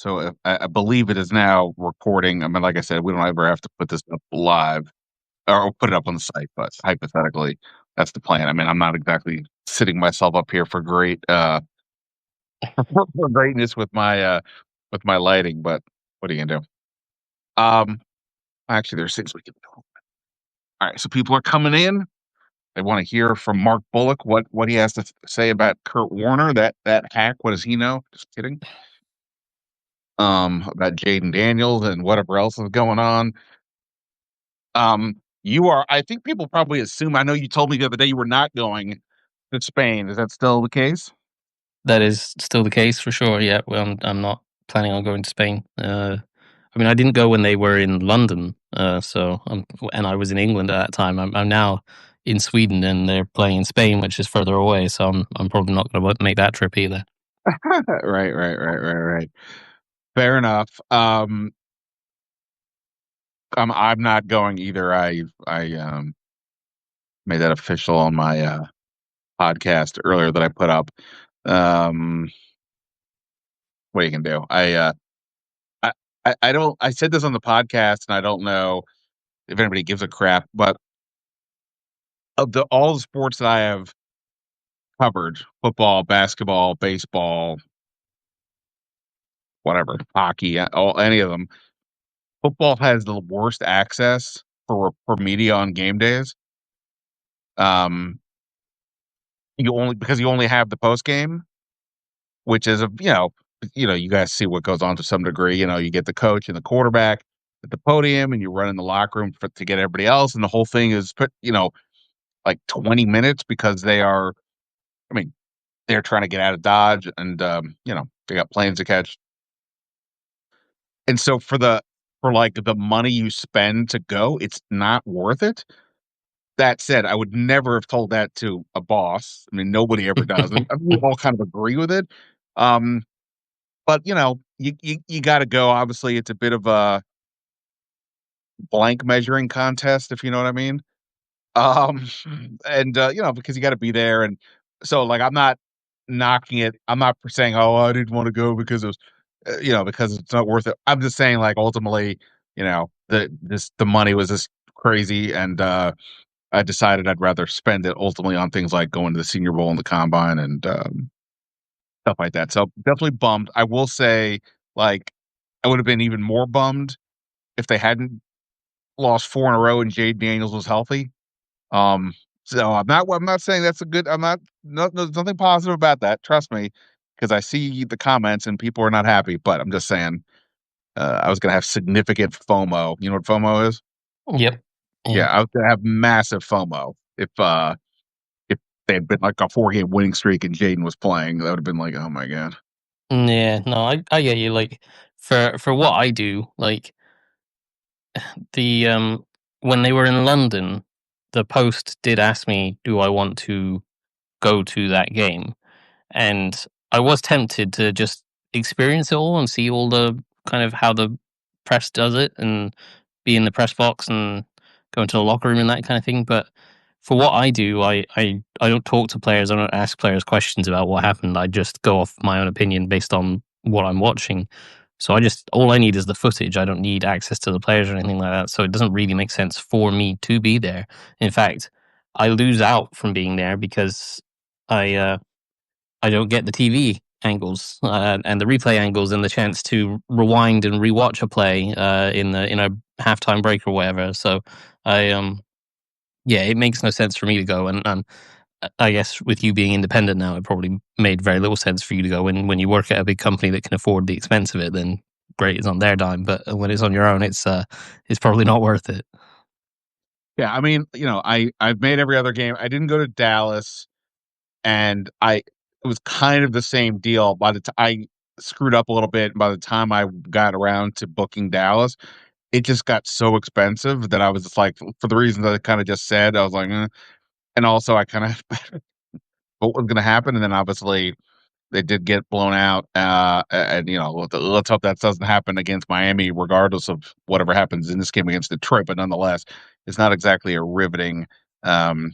So I believe it is now recording. I mean, like I said, we don't ever have to put this up live or put it up on the site, but hypothetically, that's the plan. I mean, I'm not exactly sitting myself up here for for greatness with my lighting, but what are you gonna do? Actually, there's things we can do. All right, so people are coming in. They want to hear from Mark Bullock what he has to say about Kurt Warner. That hack. What does he know? Just kidding. About Jaden Daniels and whatever else is going on. You are. I think people probably assume. I know you told me the other day you were not going to Spain. Is that still the case? That is still the case for sure. Yeah, well, I'm not planning on going to Spain. I mean, I didn't go when they were in London, and I was in England at that time. I'm now in Sweden, and they're playing in Spain, which is further away. So I'm probably not going to make that trip either. Right. Fair enough. I'm not going either. I made that official on my podcast earlier that I put up. Um, what you can do? I I don't. I said this on the podcast, and I don't know if anybody gives a crap, but of the all the sports that I have covered, football, basketball, baseball, whatever, hockey, all any of them, football has the worst access for media on game days. Um, you only have the post game, which is you guys see what goes on to some degree. You know, you get the coach and the quarterback at the podium, and you run in the locker room to get everybody else, and the whole thing is put like 20 minutes because they are. I mean, they're trying to get out of Dodge, and they got planes to catch. And so for like the money you spend to go, it's not worth it. That said, I would never have told that to a boss. I mean, nobody ever does, and we all kind of agree with it. Um, but you got to go. Obviously, it's a bit of a blank measuring contest, if you know what I mean. Um, and because you got to be there, and so like I'm not knocking it. I'm not saying, oh, I didn't want to go because it was, because it's not worth it. I'm just saying, like ultimately, the money was just crazy, and I decided I'd rather spend it ultimately on things like going to the Senior Bowl and the Combine and stuff like that. So definitely bummed. I will say, like, I would have been even more bummed if they hadn't lost 4 in a row and Jade Daniels was healthy. Um, so I'm not saying that's a good. I'm not. No, there's nothing positive about that. Trust me, because I see the comments and people are not happy. But I'm just saying, I was gonna have significant FOMO. You know what FOMO is? Yep. Yeah, Yeah. I was gonna have massive FOMO if they had been like a 4-game winning streak and Jaden was playing. That would have been like, oh my god. Yeah. No, I get you. Like for what I do, like the when they were in London, the Post did ask me, do I want to go to that game? And I was tempted to just experience it all and see all the kind of how the press does it and be in the press box and go into the locker room and that kind of thing. But for what I do, I don't talk to players. I don't ask players questions about what happened. I just go off my own opinion based on what I'm watching. So all I need is the footage. I don't need access to the players or anything like that. So it doesn't really make sense for me to be there. In fact, I lose out from being there because I uh, I don't get the TV angles and the replay angles and the chance to rewind and rewatch a play in a halftime break or whatever. So I yeah, it makes no sense for me to go. And I guess with you being independent now, it probably made very little sense for you to go. When you work at a big company that can afford the expense of it, then great, it's on their dime. But when it's on your own, it's probably not worth it. Yeah, I mean, I've made every other game. I didn't go to Dallas, and it was kind of the same deal. By the time I screwed up a little bit, by the time I got around to booking Dallas, it just got so expensive that I was just like, for the reasons I kind of just said, I was like, and also I kind of what was going to happen, and then obviously they did get blown out. And let's hope that doesn't happen against Miami, regardless of whatever happens in this game against Detroit. But nonetheless, it's not exactly a riveting um,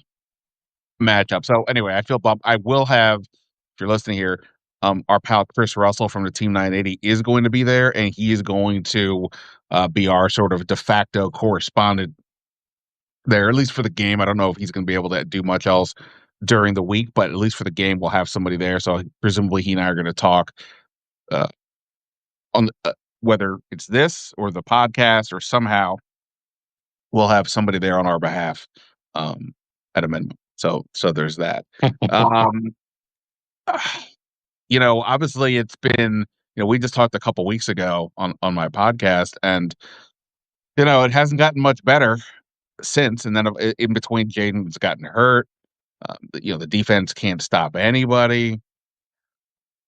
matchup. So anyway, I feel bummed. I will have, if you're listening here, our pal Chris Russell from the Team 980 is going to be there, and he is going to be our sort of de facto correspondent there, at least for the game. I don't know if he's going to be able to do much else during the week, but at least for the game, we'll have somebody there. So presumably, he and I are going to talk uh, on whether it's this or the podcast or somehow we'll have somebody there on our behalf at a minimum. So there's that. Um, obviously, it's been we just talked a couple weeks ago on my podcast, and it hasn't gotten much better since. And then in between, Jaden's gotten hurt. The defense can't stop anybody.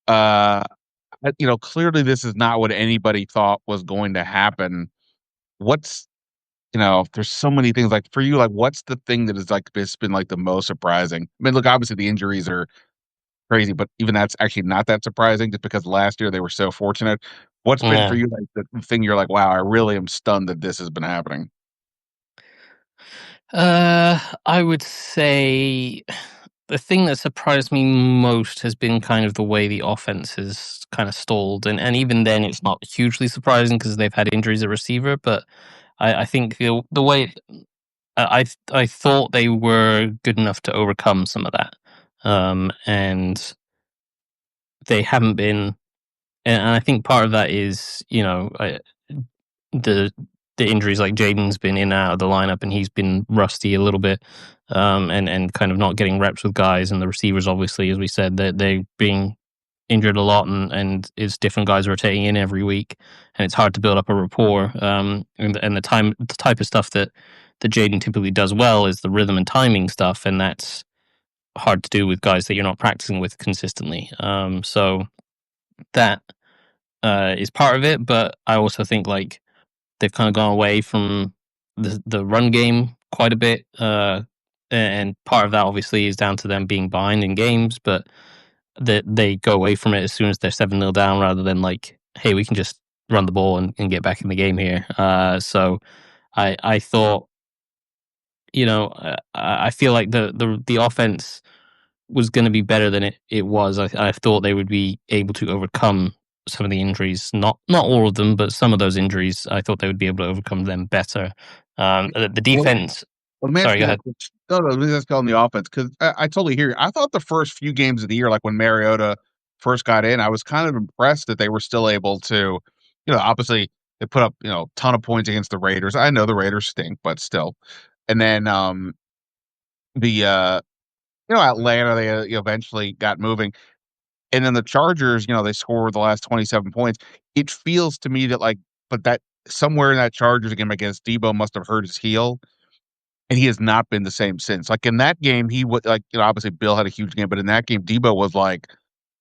Uh, clearly this is not what anybody thought was going to happen. What's there's so many things like for you, like what's the thing that is like it's been like the most surprising? I mean, look, obviously the injuries are crazy, but even that's actually not that surprising just because last year they were so fortunate. What's been for Yeah. you like the thing you're like, wow, I really am stunned that this has been happening? I would say the thing that surprised me most has been kind of the way the offense has kind of stalled, and even then, it's not hugely surprising because they've had injuries at receiver. But I think the way I thought they were good enough to overcome some of that, and they haven't been. And I think part of that is the the injuries, like Jaden's been in and out of the lineup and he's been rusty a little bit, and kind of not getting reps with guys, and the receivers obviously, as we said, they're being injured a lot, and it's different guys rotating in every week, and it's hard to build up a rapport. And the type of stuff that Jaden typically does well is the rhythm and timing stuff, and that's hard to do with guys that you're not practicing with consistently. So that is part of it, but I also think like they've kind of gone away from the run game quite a bit, and part of that obviously is down to them being behind in games, but they go away from it as soon as they're 7-0 down, rather than like, hey, we can just run the ball and get back in the game here. So I thought, I feel like the offense was going to be better than it was. I thought they would be able to overcome some of the injuries, not all of them, but some of those injuries. I thought they would be able to overcome them better. The Well, defense. let me ask Sorry, you go this. ahead. No, no, let me ask you on the offense because I totally hear you. I thought the first few games of the year, like when Mariota first got in, I was kind of impressed that they were still able to, obviously they put up, ton of points against the Raiders. I know the Raiders stink, but still. And then the Atlanta, they eventually got moving. And then the Chargers, they scored the last 27 points. It feels to me that but that somewhere in that Chargers game against Debo must have hurt his heel, and he has not been the same since. Like in that game, he was like, obviously Bill had a huge game, but in that game, Debo was like,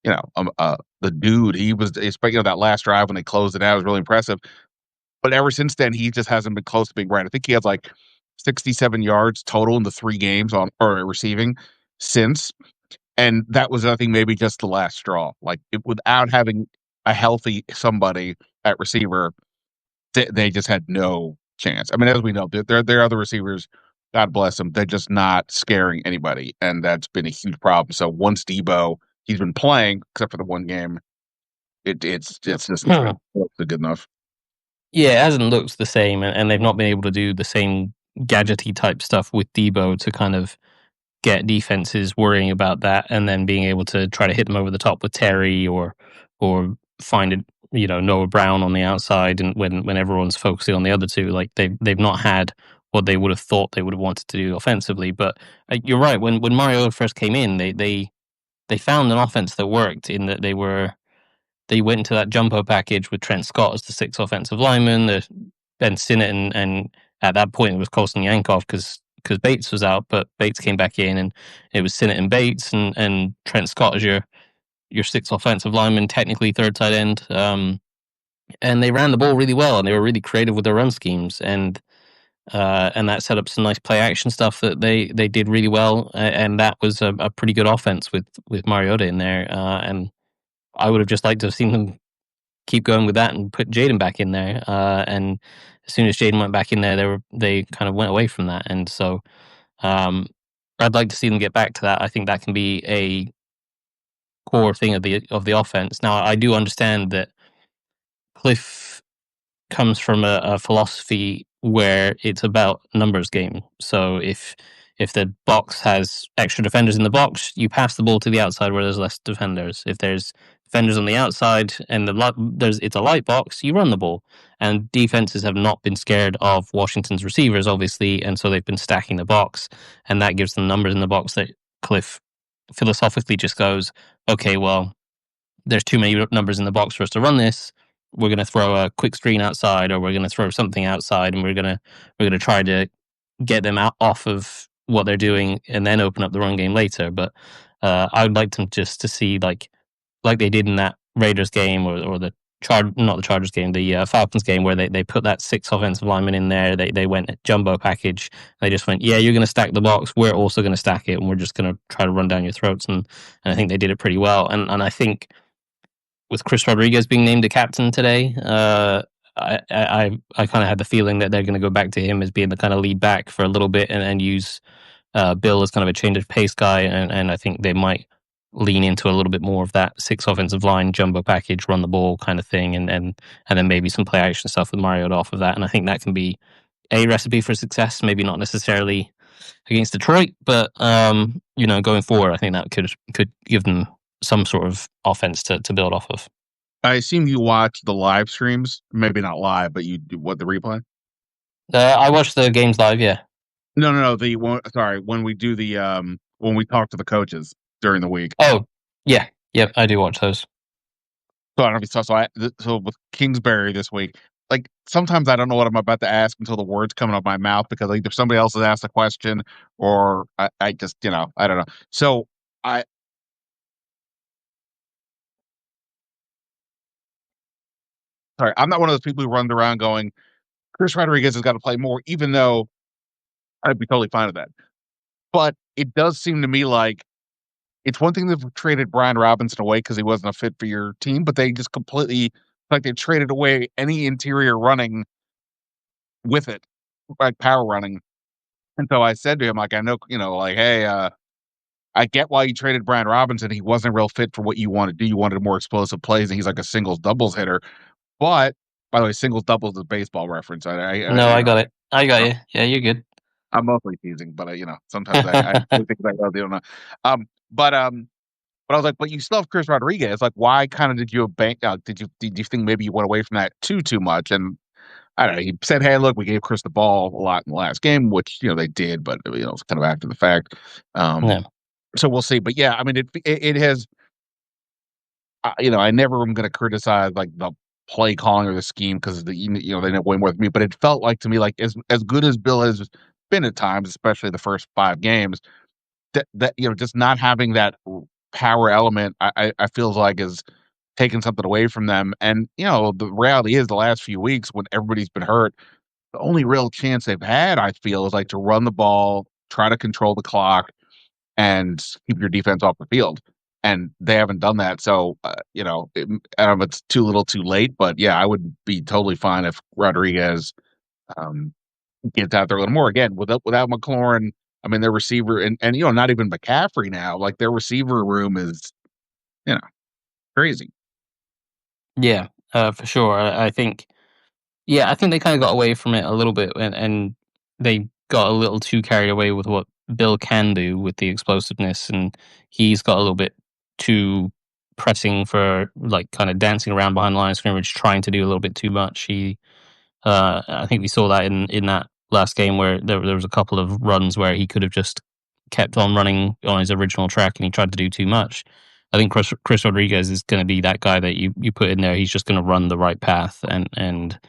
the dude. He was, especially that last drive when they closed it out was really impressive. But ever since then, he just hasn't been close to being right. I think he has like 67 yards total in the 3 games on or receiving since. And that was, I think, maybe just the last straw. Like without having a healthy somebody at receiver, they just had no chance. I mean, as we know, their other receivers, God bless them, they're just not scaring anybody, and that's been a huge problem. So once Debo, he's been playing except for the one game, it's just not good enough. Yeah, it hasn't looked the same, and they've not been able to do the same gadgety type stuff with Debo to kind of get defenses worrying about that, and then being able to try to hit them over the top with Terry, or find it, Noah Brown on the outside, and when everyone's focusing on the other two, like they've not had what they would have thought they would have wanted to do offensively. But you're right. When Mario first came in, they found an offense that worked in that they went into that jumbo package with Trent Scott as the sixth offensive lineman, the Ben Sinnott, and at that point it was Colson Yankoff because Bates was out, but Bates came back in, and it was Sinnott and Bates, and Trent Scott as your sixth offensive lineman, technically third tight end. And they ran the ball really well, and they were really creative with their run schemes, and that set up some nice play action stuff that they did really well, and that was a pretty good offense with Mariota in there, and I would have just liked to have seen them keep going with that and put Jaden back in there. And as soon as Jaden went back in there, they kind of went away from that. And so um, I'd like to see them get back to that. I think that can be a core thing of the offense. Now, I do understand that Cliff comes from a philosophy where it's about numbers game. So if the box has extra defenders in the box, you pass the ball to the outside where there's less defenders. If there's defenders on the outside and there's it's a light box, you run the ball. And defenses have not been scared of Washington's receivers, obviously, and so they've been stacking the box, and that gives them numbers in the box that Cliff philosophically just goes, okay, well, there's too many numbers in the box for us to run this. We're going to throw a quick screen outside, or we're going to throw something outside, and we're going to try to get them out off of what they're doing, and then open up the run game later. But I would like them just to see like they did in that Raiders game, or the not the Chargers game, the Falcons game, where they put that 6 offensive linemen in there. They went jumbo package. They just went, yeah, you're going to stack the box. We're also going to stack it, and we're just going to try to run down your throats. And I think they did it pretty well. And I think with Chris Rodriguez being named the captain today, I kind of had the feeling that they're going to go back to him as being the kind of lead back for a little bit, and use Bill as kind of a change of pace guy, and I think they might lean into a little bit more of that 6 offensive line jumbo package, run the ball kind of thing, and then maybe some play action stuff with Mariota off of that, and I think that can be a recipe for success. Maybe not necessarily against Detroit, but going forward, I think that could give them some sort of offense to build off of. I assume you watch the live streams, maybe not live, but you do what, the replay? I watched the games live, yeah. No. Sorry, when we do when we talk to the coaches during the week. Oh, yeah, yep, I do watch those. So I don't know if you saw. So with Kingsbury this week, like sometimes I don't know what I'm about to ask until the words coming out my mouth, because either somebody else has asked a question, or I just I don't know. So I sorry, I'm not one of those people who runs around going, Chris Rodriguez has got to play more, even though I'd be totally fine with that. But it does seem to me like it's one thing they've traded Brian Robinson away because he wasn't a fit for your team, but they just completely, like, they traded away any interior running with it, like power running. And so I said to him, like, I know, like, hey, I get why you traded Brian Robinson. He wasn't a real fit for what you want to do. You wanted more explosive plays, and he's like a singles doubles hitter. But by the way, singles doubles is a baseball reference. No, I got it. I got you. Yeah, you're good. I'm mostly teasing, but sometimes I do think I don't know. Um, but but I was like, but you still have Chris Rodriguez. Like, why kind of did you did you think maybe you went away from that too much? And I don't know. He said, hey, look, we gave Chris the ball a lot in the last game, which they did, but it's kind of after the fact. Yeah. So we'll see. But yeah, I mean, it has. I never am going to criticize like the play calling or the scheme, because they know way more than me. But it felt like to me, like, as good as Bill has been at times, especially the first 5 games, that just not having that power element, I feels like is taking something away from them. And the reality is, the last few weeks when everybody's been hurt, the only real chance they've had, I feel, is like to run the ball, try to control the clock, and keep your defense off the field. And they haven't done that. So, I don't know if it's too little too late, but yeah, I would be totally fine if Rodriguez um, gets out there a little more. Again, without McLaurin, I mean, their receiver, and not even McCaffrey now, like their receiver room is, you know, crazy. Yeah, for sure. I think, yeah, I think they kind of got away from it a little bit, and they got a little too carried away with what Bill can do with the explosiveness, and he's got a little bit too pressing for, like, kind of dancing around behind the line of scrimmage, trying to do a little bit too much. I think we saw that in that last game where there was a couple of runs where he could have just kept on running on his original track, and he tried to do too much. I think Chris Rodriguez is going to be that guy that you put in there. He's just going to run the right path, and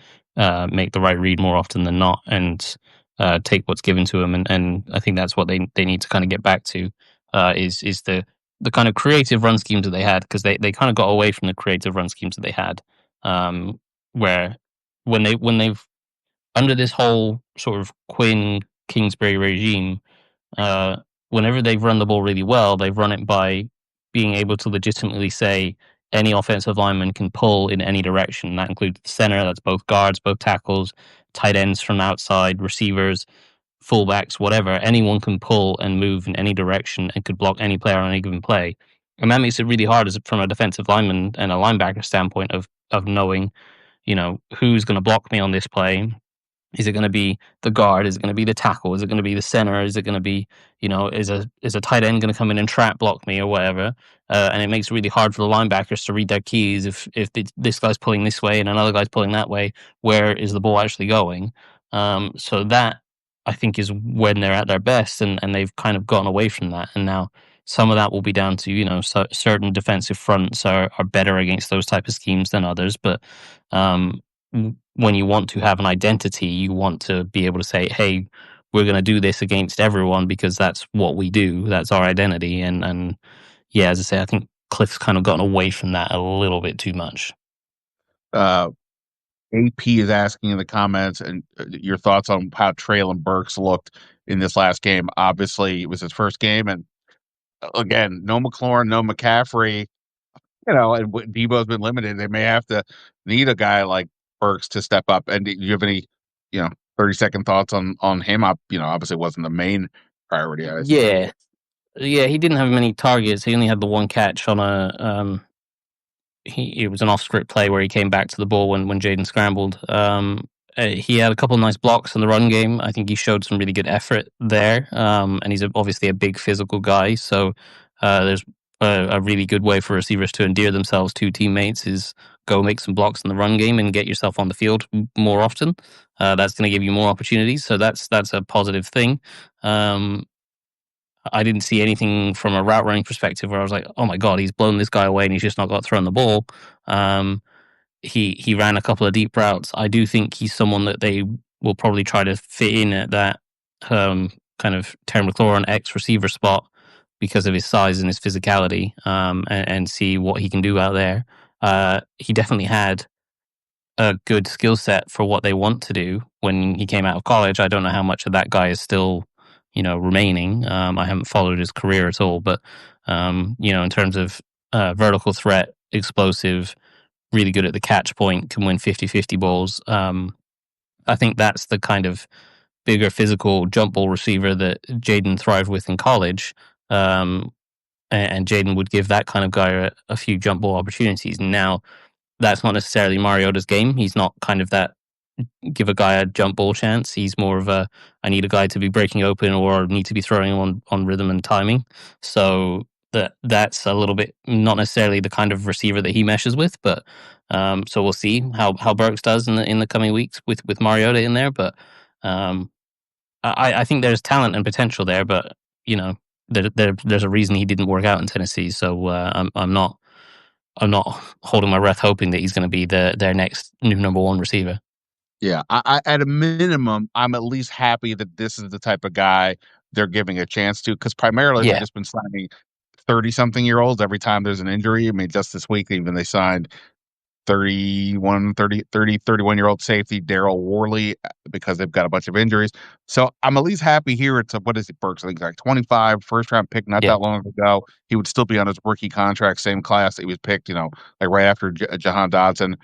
make the right read more often than not, and take what's given to him. And I think that's what they need to kind of get back to, is the kind of creative run schemes that they had, because they kind of got away from the creative run schemes that they had, where when they've under this whole sort of Quinn Kingsbury regime, uh, whenever they've run the ball really well, they've run it by being able to legitimately say any offensive lineman can pull in any direction. That includes the center, that's both guards, both tackles, tight ends from outside, receivers, fullbacks, whatever. Anyone can pull and move in any direction and could block any player on any given play. And that makes it really hard as from a defensive lineman and a linebacker standpoint of knowing, who's going to block me on this play. Is it going to be the guard? Is it going to be the tackle? Is it going to be the center? Is it going to be, is a tight end going to come in and trap block me or whatever? And it makes it really hard for the linebackers to read their keys. If this guy's pulling this way and another guy's pulling that way, where is the ball actually going? So that I think is when they're at their best, and they've kind of gotten away from that. And now some of that will be down to certain defensive fronts are better against those type of schemes than others, but um, when you want to have an identity, you want to be able to say, "Hey, we're going to do this against everyone because that's what we do. That's our identity." And yeah, as I say, I think Cliff's kind of gotten away from that a little bit too much. Uh, AP is asking in the comments and your thoughts on how Traylon Burks looked in this last game. Obviously, it was his first game, and again, no McLaurin, no McCaffrey. And Debo's been limited. They may have to need a guy like Burks to step up. And do you have any, 30-second thoughts on him? Up, obviously wasn't the main priority, I suppose. Yeah, yeah, he didn't have many targets. He only had the one catch on a it was an off script play where he came back to the ball when Jaden scrambled. He had a couple of nice blocks in the run game. I think he showed some really good effort there. And he's obviously a big physical guy. So there's a really good way for receivers to endear themselves to teammates is go make some blocks in the run game and get yourself on the field more often. That's going to give you more opportunities. So that's a positive thing. Um, I didn't see anything from a route running perspective where I was like, "Oh my god, he's blown this guy away and he's just not got thrown the ball." Um, he ran a couple of deep routes. I do think he's someone that they will probably try to fit in at that kind of Terry McLaurin X receiver spot because of his size and his physicality, and see what he can do out there. He definitely had a good skill set for what they want to do when he came out of college. I don't know how much of that guy is still, remaining. I haven't followed his career at all, but in terms of vertical threat, explosive, really good at the catch point, can win 50-50 balls. I think that's the kind of bigger physical jump ball receiver that Jaden thrived with in college. And Jaden would give that kind of guy a few jump ball opportunities. Now, that's not necessarily Mariota's game. He's not kind of that give a guy a jump ball chance. He's more of a I need a guy to be breaking open or need to be throwing on rhythm and timing. So that's a little bit not necessarily the kind of receiver that he meshes with, but so we'll see how Burks does in the coming weeks with Mariota in there. But um, I think there's talent and potential there, but there's a reason he didn't work out in Tennessee. So I'm not holding my breath hoping that he's going to be their next new number one receiver. Yeah, at a minimum, I'm at least happy that this is the type of guy they're giving a chance to, because primarily they've Yeah, just been signing 30-something-year-olds every time there's an injury. I mean, just this week, even they signed 31-year-old safety Daryl Worley because they've got a bunch of injuries. So I'm at least happy here. It's what is it, Burks? I think it's like 25, first round pick not yeah, that long ago. He would still be on his rookie contract, same class that he was picked, like right after Jahan Dodson.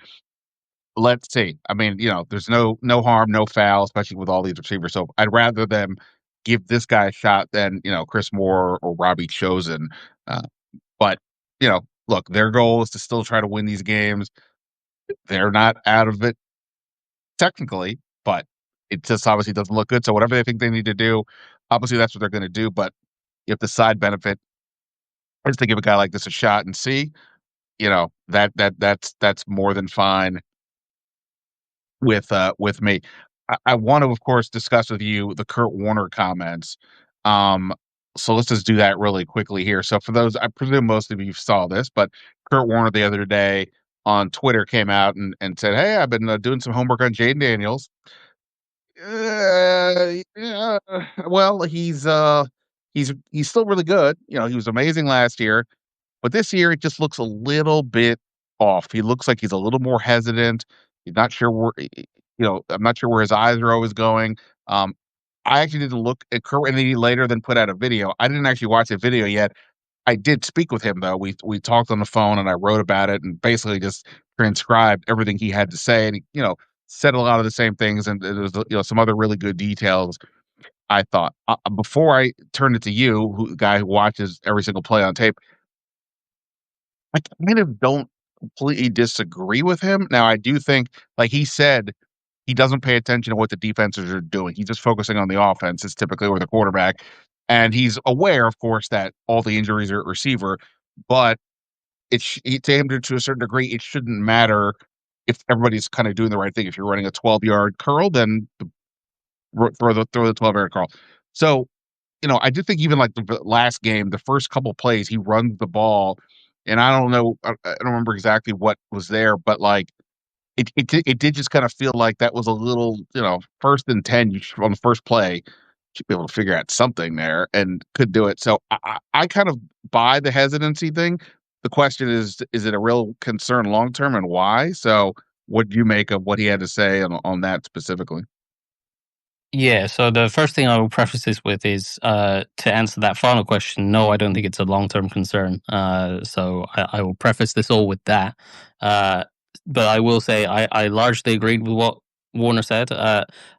Let's see. I mean, there's no harm, no foul, especially with all these receivers. So I'd rather them give this guy a shot than Chris Moore or Robbie Chosen. Uh, but look, their goal is to still try to win these games. They're not out of it technically, but it just obviously doesn't look good. So whatever they think they need to do, obviously that's what they're going to do. But if the side benefit is to give a guy like this a shot and see, that's more than fine with me. I want to, of course, discuss with you the Kurt Warner comments. Um, so let's just do that really quickly here. So for those, I presume most of you saw this, but Kurt Warner the other day on Twitter came out and said, "Hey, I've been doing some homework on Jaden Daniels. Yeah, well, he's still really good. He was amazing last year, but this year it just looks a little bit off. He looks like he's a little more hesitant. He's not sure where, I'm not sure where his eyes are always going. Um, I actually did look at Kurt, and then he later then put out a video. I didn't actually watch the video yet. I did speak with him though. We talked on the phone, and I wrote about it, and basically just transcribed everything he had to say, and he, said a lot of the same things, and there was some other really good details. I thought before I turn it to you, the guy who watches every single play on tape. I kind of don't completely disagree with him. Now, I do think, like he said, he doesn't pay attention to what the defenses are doing. He's just focusing on the offense. It's typically with the quarterback, and he's aware, of course, that all the injuries are at receiver. But to him to a certain degree, it shouldn't matter if everybody's kind of doing the right thing. If you're running a 12-yard curl, then throw the 12-yard curl. So I do think even like the last game, the first couple plays, he runs the ball, and I don't know, I don't remember exactly what was there, but like it did just kind of feel like that was a little, 1st and 10, on the first play, should be able to figure out something there and could do it. So I kind of buy the hesitancy thing. The question is it a real concern long term and why? So what do you make of what he had to say on that specifically? Yeah, so the first thing I will preface this with is to answer that final question. No, I don't think it's a long term concern. So I will preface this all with that. Uh, but I will say I largely agreed with what Warner said.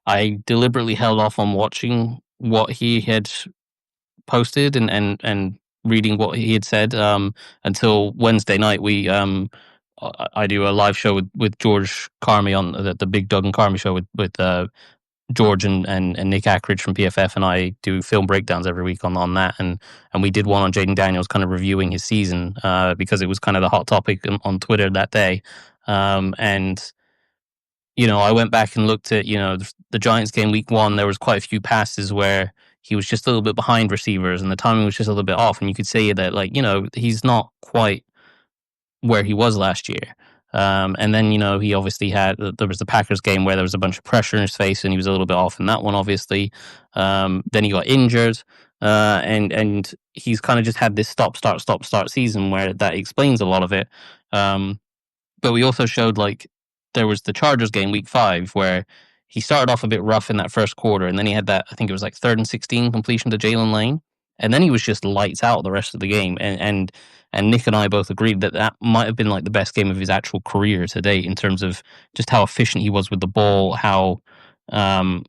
I deliberately held off on watching what he had posted and reading what he had said until Wednesday night. I do a live show with George Carmy on the Big Doug and Carmy show with George and Nick Ackridge from PFF, and I do film breakdowns every week on that, and we did one on Jaden Daniels, kind of reviewing his season because it was kind of the hot topic on Twitter that day, and I went back and looked at the Giants game week 1. There was quite a few passes where he was just a little bit behind receivers, and the timing was just a little bit off, and you could see that he's not quite where he was last year. And then, he obviously there was the Packers game where there was a bunch of pressure in his face and he was a little bit off in that one, obviously. Then he got injured. And he's kind of just had this stop, start season where that explains a lot of it. But we also showed there was the Chargers game week 5 where he started off a bit rough in that first quarter, and then he had that, I think it was like 3rd and 16 completion to Jalen Lane, and then he was just lights out the rest of the game. And Nick and I both agreed that that might have been like the best game of his actual career to date in terms of just how efficient he was with the ball, how um,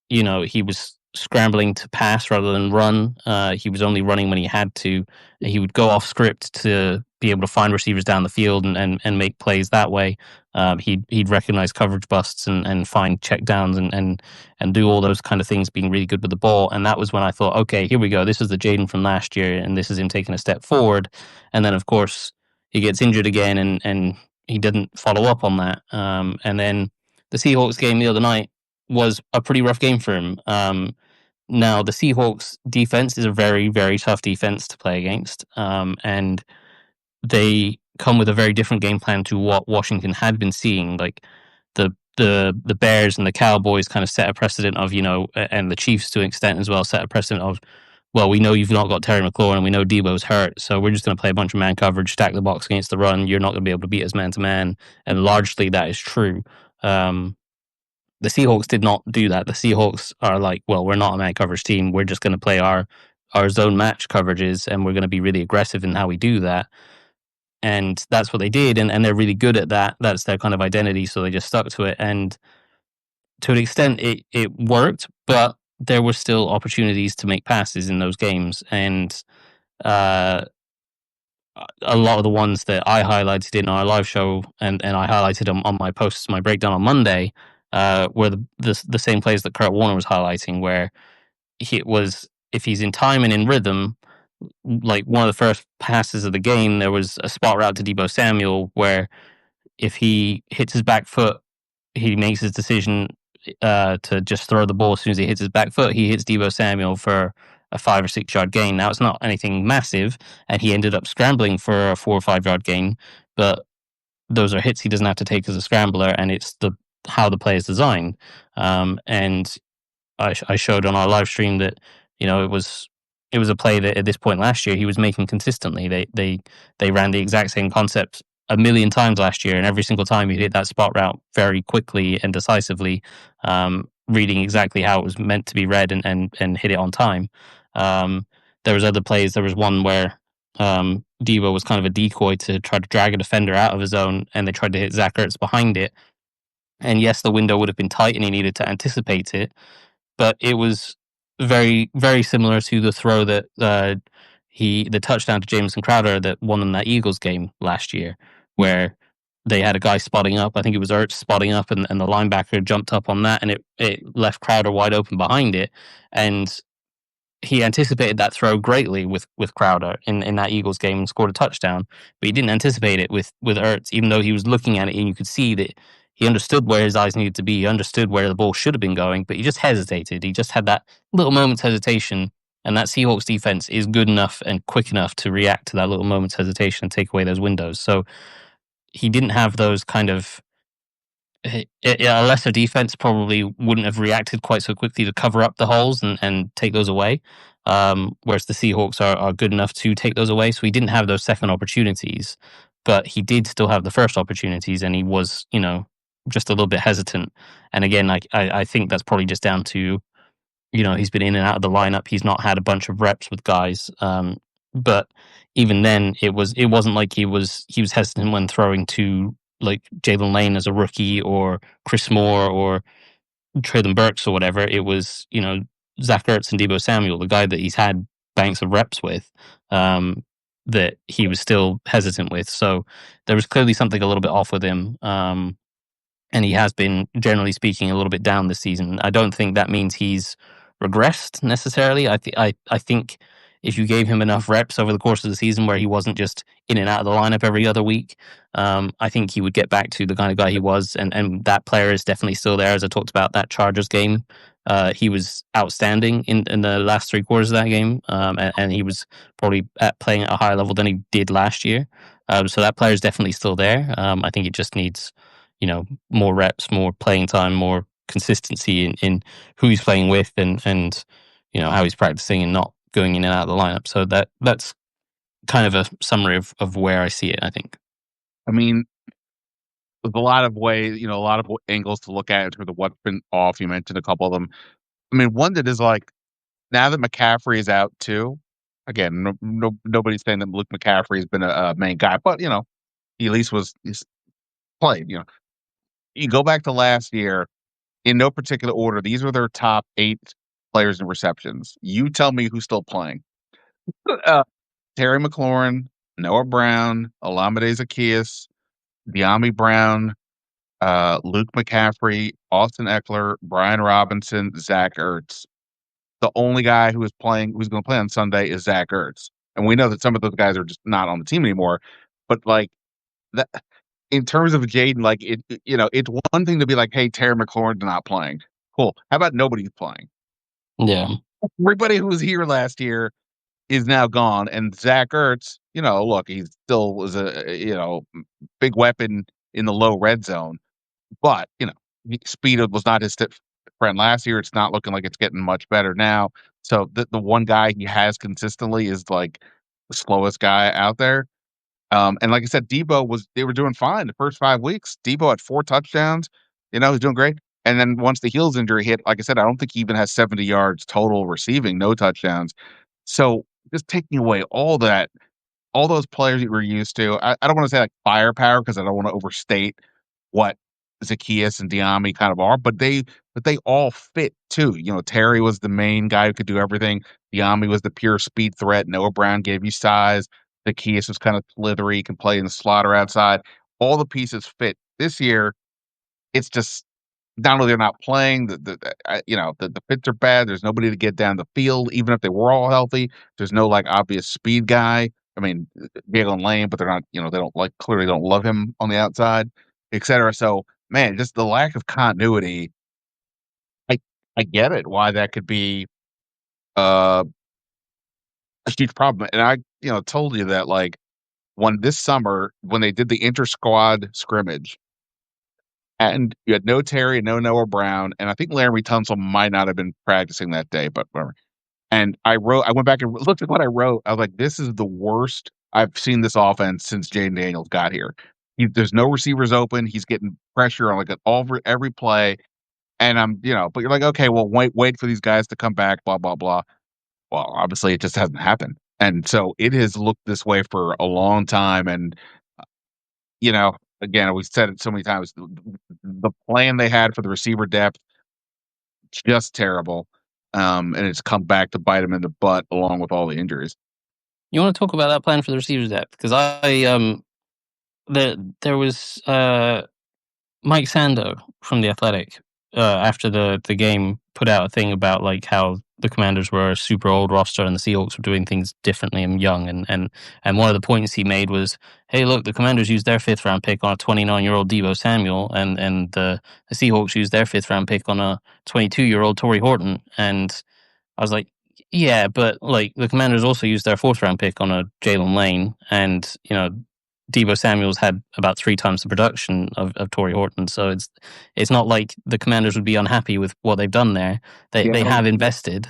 he was scrambling to pass rather than run. He was only running when he had to. He would go off script to be able to find receivers down the field and make plays that way. He'd recognize coverage busts and find check downs and do all those kind of things, being really good with the ball. And that was when I thought, okay, here we go. This is the Jaden from last year, and this is him taking a step forward. And then, of course, he gets injured again, and he didn't follow up on that. And then the Seahawks game the other night was a pretty rough game for him. Now, the Seahawks defense is a very, very tough defense to play against, and they come with a very different game plan to what Washington had been seeing. Like the Bears and the Cowboys kind of set a precedent of, and the Chiefs to an extent as well, set a precedent of, well, we know you've not got Terry McLaurin and we know Debo's hurt, so we're just going to play a bunch of man coverage, stack the box against the run. You're not going to be able to beat us man to man, and largely that is true. The Seahawks did not do that. The Seahawks are like, well, we're not a man coverage team. We're just going to play our zone match coverages, and we're going to be really aggressive in how we do that. And that's what they did, and they're really good at that. That's their kind of identity, so they just stuck to it. And to an extent, it worked, but there were still opportunities to make passes in those games. And uh, a lot of the ones that I highlighted in our live show and I highlighted them on my posts, my breakdown on Monday, were the same plays that Kurt Warner was highlighting, where it was, if he's in time and in rhythm, like one of the first passes of the game, there was a spot route to Debo Samuel where if he hits his back foot, he makes his decision to just throw the ball as soon as he hits his back foot. He hits Debo Samuel for a 5 or 6 yard gain. Now, it's not anything massive, and he ended up scrambling for a 4 or 5 yard gain, but those are hits he doesn't have to take as a scrambler, and it's how the play is designed. And I showed on our live stream that it was a play that at this point last year he was making consistently. They ran the exact same concept a million times last year, and every single time he hit that spot route very quickly and decisively, reading exactly how it was meant to be read and hit it on time. There was other plays. There was one where Debo was kind of a decoy to try to drag a defender out of his zone, and they tried to hit Zach Ertz behind it. And yes, the window would have been tight, and he needed to anticipate it, but it was very, very similar to the throw that the touchdown to Jameson Crowder that won them that Eagles game last year, where they had a guy spotting up. I think it was Ertz spotting up, and the linebacker jumped up on that, and it left Crowder wide open behind it. And he anticipated that throw greatly with Crowder in that Eagles game and scored a touchdown, but he didn't anticipate it with Ertz, even though he was looking at it and you could see that he understood where his eyes needed to be. He understood where the ball should have been going, but he just hesitated. He just had that little moment's hesitation, and that Seahawks defense is good enough and quick enough to react to that little moment's hesitation and take away those windows. So he didn't have those kind of a lesser defense probably wouldn't have reacted quite so quickly to cover up the holes and take those away. Whereas the Seahawks are good enough to take those away. So he didn't have those second opportunities, but he did still have the first opportunities, and he was, just a little bit hesitant. And again, I think that's probably just down to, he's been in and out of the lineup. He's not had a bunch of reps with guys. But even then, it wasn't like he was hesitant when throwing to like Jalen Lane as a rookie or Chris Moore or Traylon Burks or whatever. It was, Zach Ertz and Debo Samuel, the guy that he's had banks of reps with, that he was still hesitant with. So there was clearly something a little bit off with him. And he has been, generally speaking, a little bit down this season. I don't think that means he's regressed necessarily. I think if you gave him enough reps over the course of the season where he wasn't just in and out of the lineup every other week, I think he would get back to the kind of guy he was. And that player is definitely still there. As I talked about that Chargers game, he was outstanding in the last three quarters of that game, and he was probably playing at a higher level than he did last year. So that player is definitely still there. I think it just needs, more reps, more playing time, more consistency in who he's playing with and how he's practicing and not going in and out of the lineup. So that's kind of a summary of where I see it, I think. I mean, there's a lot of ways, a lot of angles to look at in terms of what's been off. You mentioned a couple of them. I mean, one that is like now that McCaffrey is out too. Again, nobody's saying that Luke McCaffrey has been a main guy, but he at least he's played. You go back to last year in no particular order. These were their top 8 players in receptions. You tell me who's still playing. Uh, Terry McLaurin, Noah Brown, Olamide Zaccheaus, De'Ami Brown, Luke McCaffrey, Austin Eckler, Brian Robinson, Zach Ertz. The only guy who's going to play on Sunday is Zach Ertz, and we know that some of those guys are just not on the team anymore. But like that, in terms of Jaden, like it's one thing to be like, "Hey, Terry McLaurin's not playing." Cool. How about nobody's playing? Yeah. Everybody who was here last year is now gone, and Zach Ertz, look, he still was a big weapon in the low red zone, but speed was not his friend last year. It's not looking like it's getting much better now. So the one guy he has consistently is like the slowest guy out there. And like I said, they were doing fine the first 5 weeks. Debo had 4 touchdowns. He's doing great. And then once the Heels injury hit, like I said, I don't think he even has 70 yards total receiving, no touchdowns. So just taking away all those players that we're used to. I don't want to say like firepower because I don't want to overstate what Zaccheaus and De'Ami kind of are, but they all fit too. Terry was the main guy who could do everything. De'Ami was the pure speed threat. Noah Brown gave you size. Zaccheaus was kind of slithery, can play in the slot or outside. All the pieces fit. This year, it's just not only they're not playing, the fits are bad. There's nobody to get down the field, even if they were all healthy. There's no like obvious speed guy. I mean, Diego and Lane, but they're not. They don't clearly don't love him on the outside, etc. So, man, just the lack of continuity. I I get it why that could be uh, a huge problem, and I told you that like when this summer when they did the inter squad scrimmage and you had no Terry and no Noah Brown, and I think Larry Tunsil might not have been practicing that day, but whatever. And I went back and looked at what I wrote. I was like, this is the worst I've seen this offense since Jaden Daniels got here. There's no receivers open. He's getting pressure on like every play. And but you're like, okay, well, wait for these guys to come back, blah, blah, blah. Well, obviously it just hasn't happened. And so it has looked this way for a long time. And again, we've said it so many times. The plan they had for the receiver depth, just terrible. And it's come back to bite them in the butt along with all the injuries. You want to talk about that plan for the receivers depth? Because there was Mike Sando from the Athletic after the game put out a thing about like how the Commanders were a super old roster and the Seahawks were doing things differently and young, and one of the points he made was, hey, look, the Commanders used their fifth round pick on a 29-year-old Deebo Samuel, and the Seahawks used their fifth round pick on a 22-year-old Torrey Horton, and I was like, yeah, but like the Commanders also used their fourth round pick on a Jalen Lane, and Deebo Samuel's had about 3 times the production of Torrey Horton, so it's not like the Commanders would be unhappy with what they've done there. They Seattle have invested.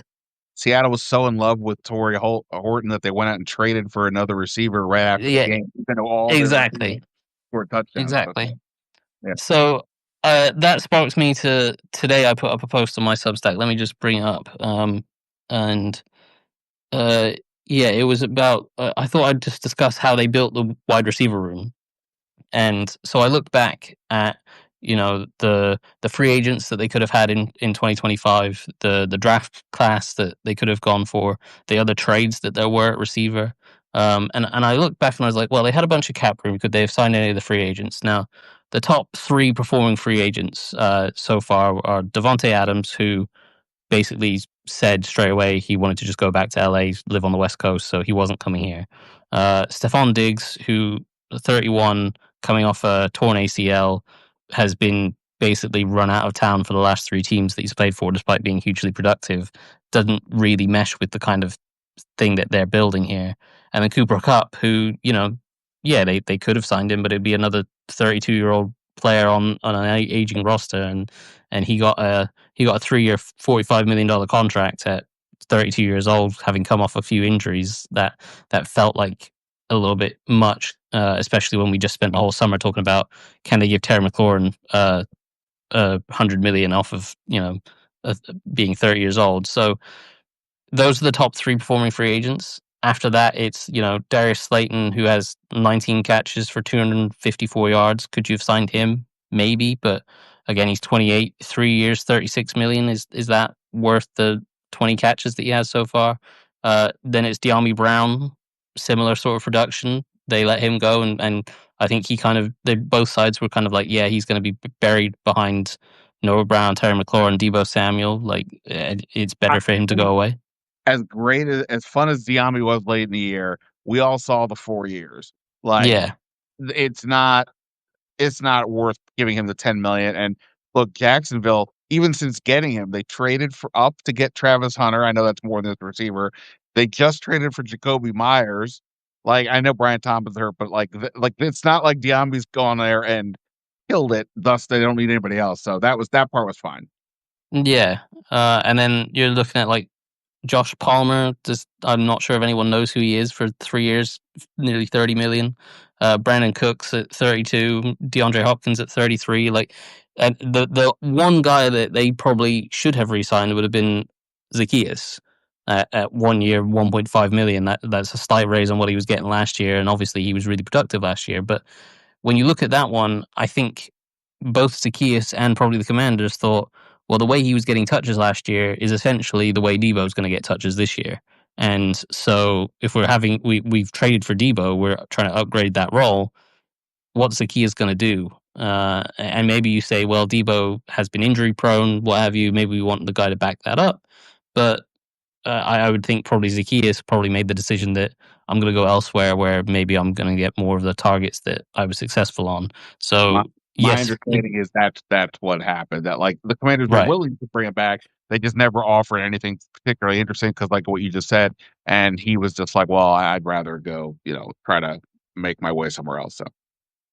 Seattle was so in love with Horton that they went out and traded for another receiver right after the Yeah, game. Even though all their receivers exactly, scored touchdowns. So, exactly. yeah. So that sparks me to today. I put up a post on my Substack. Let me just bring it up. And uh, yeah, it was about. I thought I'd just discuss how they built the wide receiver room. And so I looked back at the free agents that they could have had in 2025, the draft class that they could have gone for, the other trades that there were at receiver. And I looked back and I was like, well, they had a bunch of cap room. Could they have signed any of the free agents? Now, the top 3 performing free agents so far are Devontae Adams, who basically said straight away he wanted to just go back to LA, live on the West Coast, so he wasn't coming here. Stephon Diggs, who 31, coming off a torn ACL, has been basically run out of town for the last 3 teams that he's played for, despite being hugely productive, doesn't really mesh with the kind of thing that they're building here. And then Cooper Cup, who, yeah, they could have signed him, but it'd be another 32-year-old player on an aging roster, and he got a 3-year, $45 million contract at 32 years old, having come off a few injuries that felt like a little bit much, especially when we just spent the whole summer talking about can they give Terry McLaurin $100 million off of uh, being 30 years old. So those are the top 3 performing free agents. After that, it's Darius Slayton, who has 19 catches for 254 yards. Could you have signed him? Maybe, but again, he's 28, 3 years, 36 million. Is that worth the 20 catches that he has so far? Then it's De'Ami Brown, similar sort of production. They let him go, and I think both sides were kind of like, yeah, he's going to be buried behind Noah Brown, Terry McLaurin, Debo Samuel. Like, it's I, better for him to go away. as great as fun as Diami was late in the year, we all saw the 4 years. Like Yeah. it's not it's not worth giving him the 10 million. And look, Jacksonville, even since getting him, they traded for up to get Travis Hunter. I know that's more than the receiver. They just traded for Jacoby Myers. Like I know Brian Thompson's hurt, but like it's not like Diami's gone there and killed it. Thus, they don't need anybody else. So that part was fine. Yeah. And then you're looking at like Josh Palmer. Just I'm not sure if anyone knows who he is for 3 years, nearly 30 million. Brandon Cooks at 32, DeAndre Hopkins at 33. Like, and the one guy that they probably should have re-signed would have been Zacchaeus at 1 year, 1.5 million. That's a slight raise on what he was getting last year, and obviously he was really productive last year. But when you look at that one, I think both Zacchaeus and probably the Commanders thought, well, the way he was getting touches last year is essentially the way Debo's going to get touches this year. And so if we've traded for Debo, we're trying to upgrade that role. What's Zacchaeus going to do? And maybe you say, well, Debo has been injury prone, what have you. Maybe we want the guy to back that up. But I would think probably Zacchaeus probably made the decision that I'm going to go elsewhere where maybe I'm going to get more of the targets that I was successful on. My So my yes, understanding is that's what happened, that, like, the Commanders were right. willing to bring it back. They just never offered anything particularly interesting because, like what you just said, and he was just like, "Well, I'd rather go, try to make my way somewhere else." So,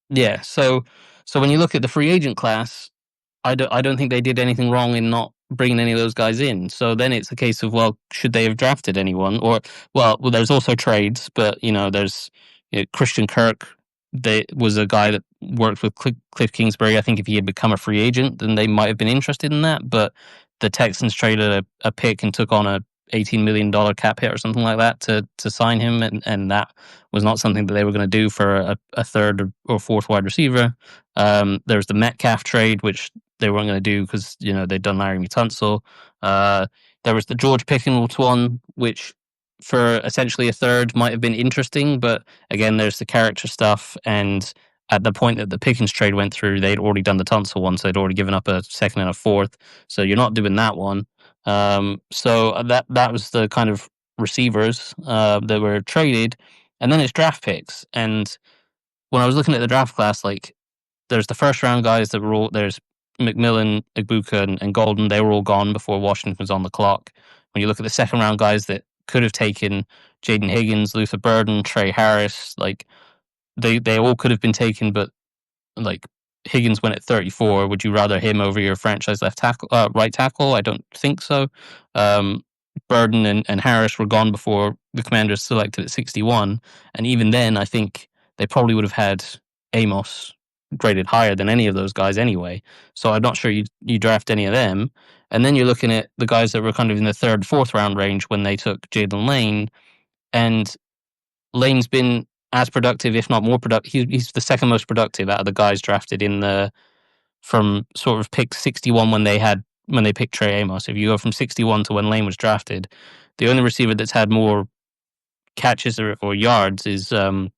Yeah. So when you look at the free agent class, I don't think they did anything wrong in not bringing any of those guys in. So then it's a case of, well, should they have drafted anyone? Or well, there's also trades, but there's Christian Kirk. They was a guy that worked with Cliff Kingsbury. I think if he had become a free agent, then they might have been interested in that. But the Texans traded a pick and took on a $18 million cap hit or something like that to sign him, and that was not something that they were going to do for a third or fourth wide receiver. There's the Metcalf trade, which they weren't going to do because they'd done Larry Tunsil. There was the George Pickens one, which for essentially a third might have been interesting, but again, there's the character stuff, and at the point that the Pickens trade went through, they'd already done the Tunsil one, so they'd already given up a second and a fourth. So you're not doing that one. So that was the kind of receivers that were traded, and then it's draft picks. And when I was looking at the draft class, like there's the first round guys that were all there's McMillan, Ibuka, and Golden. They were all gone before Washington was on the clock. When you look at the second round guys that could have taken Jaden Higgins, Luther Burden, Trey Harris, like they all could have been taken, but like Higgins went at 34. Would you rather him over your franchise left tackle, right tackle? I don't think so. Um, Burden and Harris were gone before the Commanders selected at 61, and even then, I think they probably would have had Amos graded higher than any of those guys anyway. So I'm not sure you draft any of them. And then you're looking at the guys that were kind of in the third, fourth round range when they took Jalen Lane, and Lane's been as productive, if not more productive. He's the second most productive out of the guys drafted in the from sort of pick 61 when they picked Trey Amos. If you go from 61 to when Lane was drafted, the only receiver that's had more catches or yards is the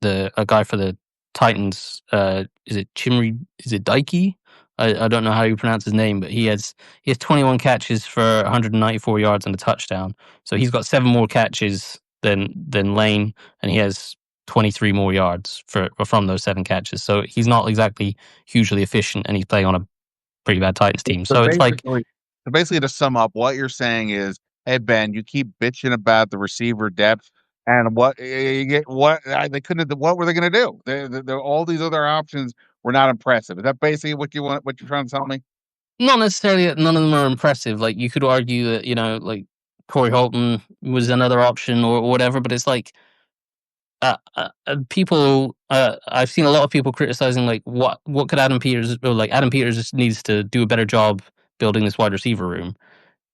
a guy for the Titans. Is it Chimry? Is it Dikey? I don't know how you pronounce his name, but he has 21 catches for 194 yards and a touchdown. So he's got 7 more catches than Lane, and he has 23 more yards from those 7 catches. So he's not exactly hugely efficient, and he's playing on a pretty bad Titans team. So So it's like basically, to sum up, what you're saying is, hey Ben, you keep bitching about the receiver depth, and what you get, what they couldn't. What were they going to do? All these other options were not impressive. Is that basically what you want? What you're trying to tell me? not necessarily that none of them are impressive. Like you could argue that like Corey Holton was another option or whatever, but it's like people. I've seen a lot of people criticizing like what could Adam Peters or like Adam Peters just needs to do a better job building this wide receiver room.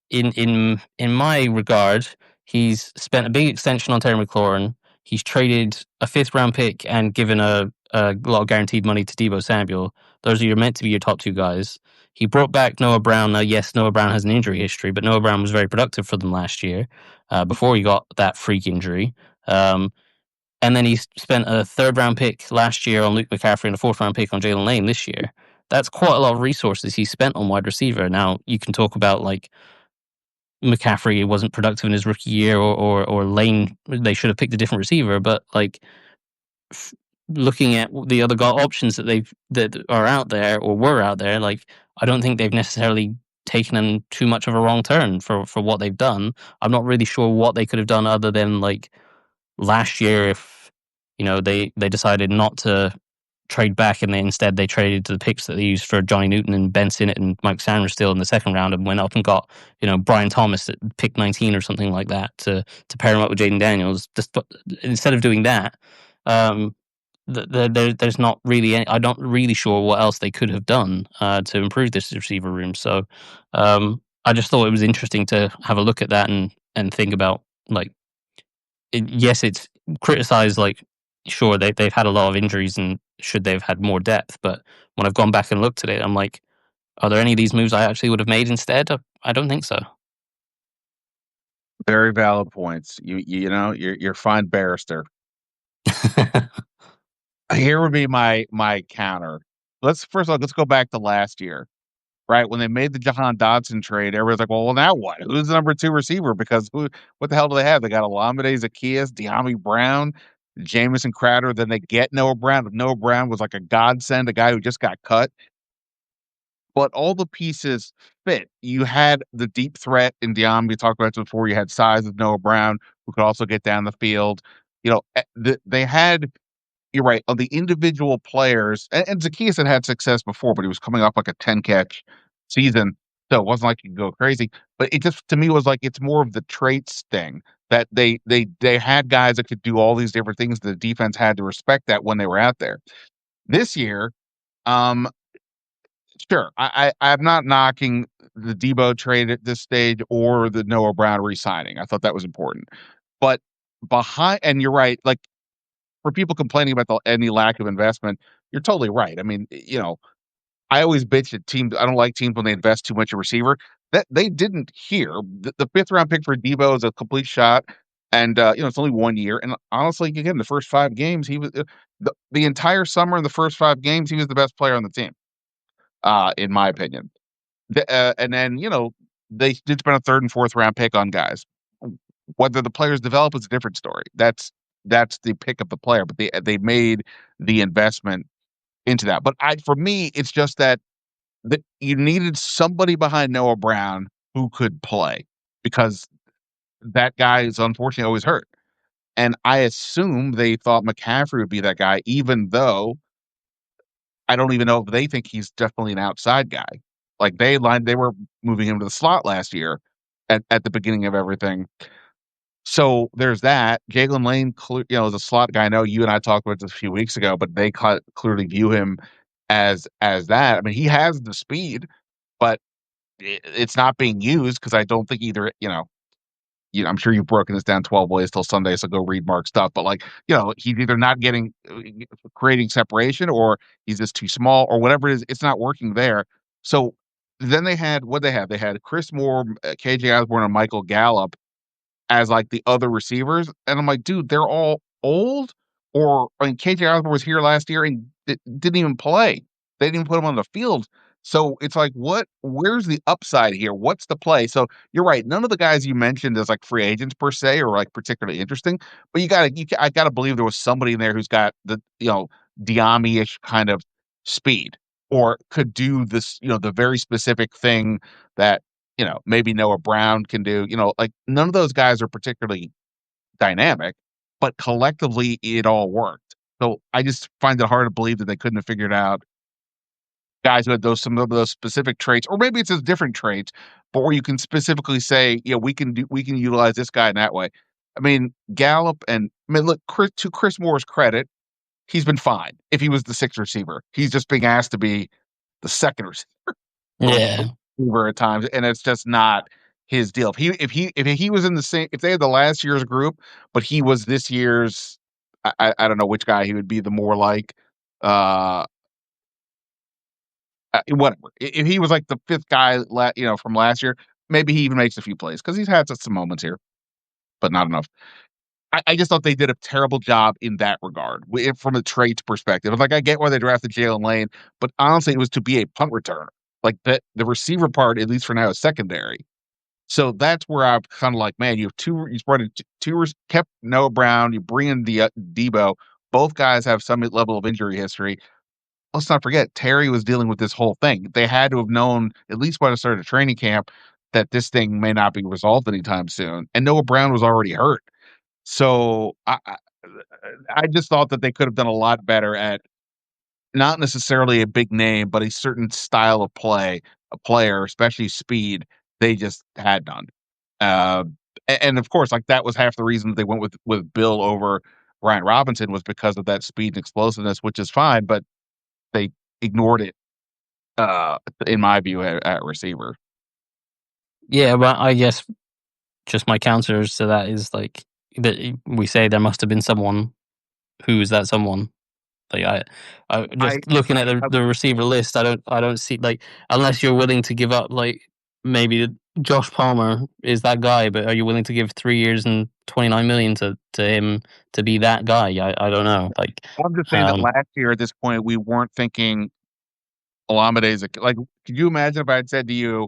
In my regard, he's spent a big extension on Terry McLaurin. He's traded a fifth round pick and given a lot of guaranteed money to Debo Samuel. Those are meant to be your top 2 guys. He brought back Noah Brown. Now, yes, Noah Brown has an injury history, but Noah Brown was very productive for them last year before he got that freak injury. And then he spent a third round pick last year on Luke McCaffrey and a fourth round pick on Jalen Lane this year. That's quite a lot of resources he spent on wide receiver. Now, you can talk about like McCaffrey wasn't productive in his rookie year, or Lane. They should have picked a different receiver. But like looking at the other options that are out there or were out there, like I don't think they've necessarily taken too much of a wrong turn for what they've done. I'm not really sure what they could have done other than like last year if they decided not to trade back, and then instead they traded to the picks that they used for Johnny Newton and Ben Sinnott and Mike Sanders still in the second round, and went up and got Brian Thomas at pick 19 or something like that to pair him up with Jaden Daniels. Just instead of doing that, there's not really any, I'm not really sure what else they could have done to improve this receiver room. So I just thought it was interesting to have a look at that and think about like yes, it's criticized. Like, sure, they've had a lot of injuries and should they've had more depth. But when I've gone back and looked at it, I'm like, are there any of these moves I actually would have made instead? I don't think so. Very valid points. You're fine barrister. Here would be my counter. Let's go back to last year, right? When they made the Jahan Dodson trade, everybody's like, well, now what? Who's the number 2 receiver? Because what the hell do they have? They got Olamide Zaccheaus, De'Ami Brown, Jamison Crowder. Then they get Noah Brown. Noah Brown was like a godsend, a guy who just got cut. But all the pieces fit. You had the deep threat in De'Ami. We talked about this before. You had size of Noah Brown, who could also get down the field. They had, you're right, on the individual players, and Zaccheaus had success before, but he was coming off like a 10 catch season, so it wasn't like he could go crazy. But it just to me was like it's more of the traits thing that they had guys that could do all these different things. The defense had to respect that when they were out there. This year, um, sure, I'm not knocking the Debo trade at this stage or the Noah Brown re-signing. I thought that was important, but and you're right, like for people complaining about any lack of investment, you're totally right. I mean, I always bitch at teams. I don't like teams when they invest too much in receiver. That they didn't here. The fifth round pick for Debo is a complete shot. And, it's only 1 year, and honestly, again, the first 5 games, he was the entire summer in the first 5 games, he was the best player on the team, in my opinion. And then, they did spend a 3rd and 4th round pick on guys. Whether the players develop is a different story. That's the pick of the player, but they made the investment into that. But for me, it's just that you needed somebody behind Noah Brown who could play because that guy is unfortunately always hurt. And I assume they thought McCaffrey would be that guy, even though I don't even know if they think he's definitely an outside guy. Like they were moving him to the slot last year at the beginning of everything. So there's that. Jalen Lane, is a slot guy. I know you and I talked about this a few weeks ago, but they clearly view him as that. I mean, he has the speed, but it's not being used because I don't think either. I'm sure you've broken this down 12 ways till Sunday, so go read Mark's stuff. But like, he's either not getting creating separation, or he's just too small, or whatever it is. It's not working there. So then they had what they had. They had Chris Moore, KJ Osborne, and Michael Gallup as like the other receivers, and I'm like, dude, they're all old. Or I mean, KJ Osborne was here last year and didn't even play. They didn't even put him on the field. So it's like, what? Where's the upside here? What's the play? So you're right. None of the guys you mentioned as like free agents per se are like particularly interesting. But I gotta believe there was somebody in there who's got the Diami-ish kind of speed, or could do this, the very specific thing that maybe Noah Brown can do. Like none of those guys are particularly dynamic, but collectively it all worked. So I just find it hard to believe that they couldn't have figured out guys who had some of those specific traits, or maybe it's just different traits, but where you can specifically say, we can utilize this guy in that way. I mean, Gallup and I mean, look, to Chris Moore's credit, he's been fine. If he was the sixth receiver, he's just being asked to be the second receiver or Yeah. receiver at times, and it's just not his deal. If he was in the same, if they had the last year's group, but he was this year's, I don't know which guy he would be the more like. Uh, Whatever. If he was like the fifth guy, from last year, maybe he even makes a few plays because he's had some moments here, but not enough. I just thought they did a terrible job in that regard from a traits perspective. Like, I get why they drafted Jalen Lane, but honestly, it was to be a punt returner. Like the receiver part, at least for now, is secondary. So that's where I'm kind of like, man, you brought in kept Noah Brown, you bring in the Debo. Both guys have some level of injury history. Let's not forget, Terry was dealing with this whole thing. They had to have known, at least by the start of training camp, that this thing may not be resolved anytime soon. And Noah Brown was already hurt. So I just thought that they could have done a lot better at not necessarily a big name, but a certain style of play, a player, especially speed, they just had none. Uh, and of course, like that was half the reason that they went with Bill over Brian Robinson, was because of that speed and explosiveness, which is fine, but they ignored it, in my view, at receiver. Yeah, but I guess just my counters to that is like that we say there must have been someone. Who is that someone? Like I I just looking at I the receiver list, I don't see, like, unless you're willing to give up, like, maybe Josh Palmer is that guy, but are you willing to give 3 years and 29 million to him to be that guy? I don't know. Like, I'm just saying that um, last year at this point, we weren't thinking Olamide's like, could you imagine if I had said to you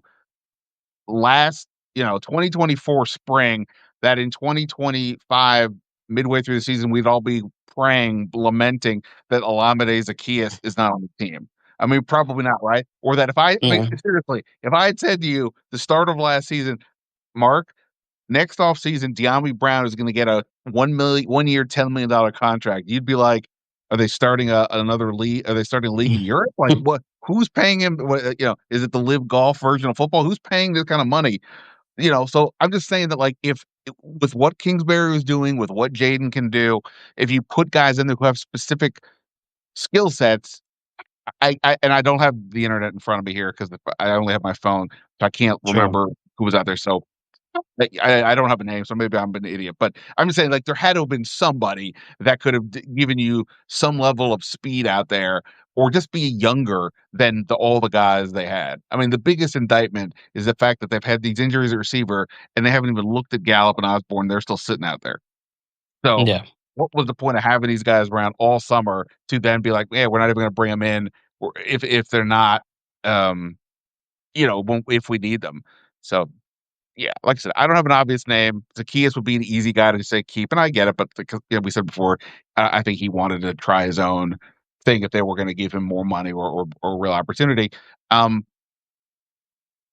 last, 2024 spring, that in 2025, midway through the season, we'd all be praying, lamenting that Olamide Zaccheaus is not on the team. I mean, probably not, right? Or that I mean, yeah, seriously, if I had said to you the start of last season, Mark, next offseason, De'Ami Brown is going to get a 1 year, $10 million contract. You'd be like, are they starting another league? Are they starting a league in Europe? Like, what? Who's paying him? What, is it the live golf version of football? Who's paying this kind of money? So I'm just saying that, like, if with what Kingsbury was doing, with what Jaden can do, if you put guys in there who have specific skill sets, and I don't have the internet in front of me here because I only have my phone, so I can't sure. remember who was out there. So I don't have a name, so maybe I'm an idiot. But I'm just saying, like, there had to have been somebody that could have given you some level of speed out there or just be younger than all the guys they had. I mean, the biggest indictment is the fact that they've had these injuries at receiver and they haven't even looked at Gallup and Osborne. They're still sitting out there. So, Yeah. what was the point of having these guys around all summer to then be like, yeah, we're not even going to bring them in, or if they're not, um, if we need them. So, yeah, like I said, I don't have an obvious name. Zacchaeus would be an easy guy to say keep, and I get it. But because, we said before, I think he wanted to try his own thing if they were going to give him more money or real opportunity. Um,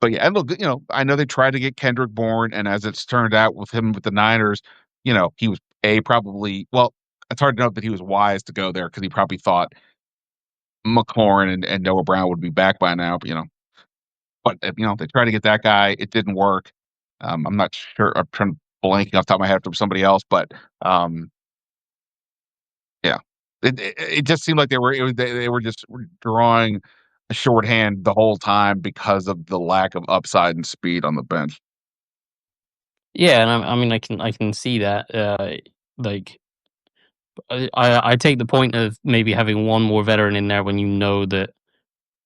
but yeah, and look, I know they tried to get Kendrick Bourne, and as it's turned out with him with the Niners, he was probably well. It's hard to know that he was wise to go there because he probably thought McLaurin and Noah Brown would be back by now. But they tried to get that guy. It didn't work. I'm not sure. I'm trying blanking off the top of my head from somebody else, but um, yeah, it just seemed like they were just drawing a shorthand the whole time because of the lack of upside and speed on the bench. Yeah, and I mean, I can see that. Like, I take the point of maybe having one more veteran in there when you know that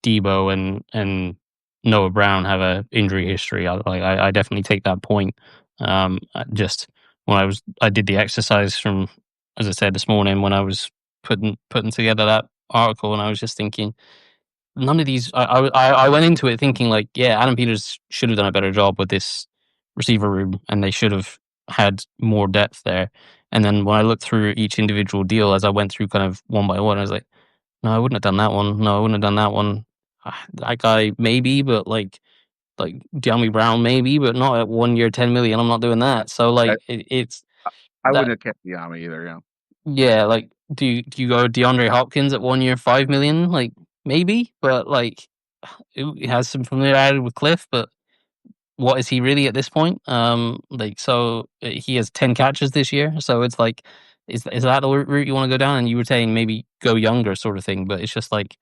Debo and Noah Brown have a injury history. I definitely take that point. Just when I did the exercise from, as I said this morning, when I was putting together that article, and I was just thinking, none of these. I went into it thinking like, yeah, Adam Peters should have done a better job with this receiver room, and they should have had more depth there. And then when I looked through each individual deal as I went through kind of one by one, I was like, no, I wouldn't have done that one. No, I wouldn't have done that one. That guy maybe, but like De'Ami Brown maybe, but not at 1 year, 10 million. I'm not doing that. So I, like it's I that. wouldn't have kept Yami either. Yeah, Yeah, like do you go DeAndre Hopkins at 1 year, 5 million? Like maybe, but like he has some familiarity with Cliff, but what is he really at this point? Like so he has 10 catches this year, so it's like, is that the route you want to go down? And you were saying maybe go younger, sort of thing, but it's just like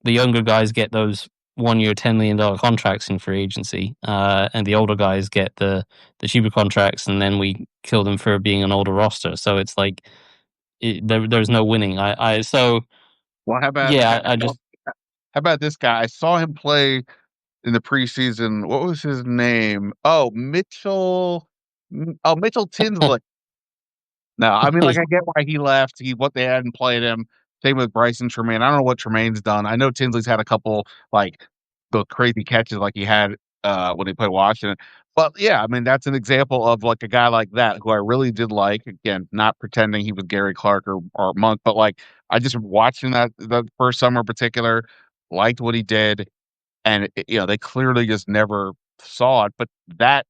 the younger guys get those 1 year, $10 million contracts in free agency, and the older guys get the cheaper contracts, and then we kill them for being an older roster. So it's like there's no winning. I so well, yeah, I just how about this guy? I saw him play in the preseason. What was his name? Oh, Mitchell. Mitchell Tinsley. No, I mean, like, I get why he left. What they hadn't played him. Same with Bryson Tremaine. I don't know what Tremaine's done. I know Tinsley's had a couple like the crazy catches like he had when he played Washington. But yeah, I mean, that's an example of like a guy like that who I really did like. Again, not pretending he was Gary Clark or Monk, but like I just watching that the first summer in particular, liked what he did, and they clearly just never saw it. But that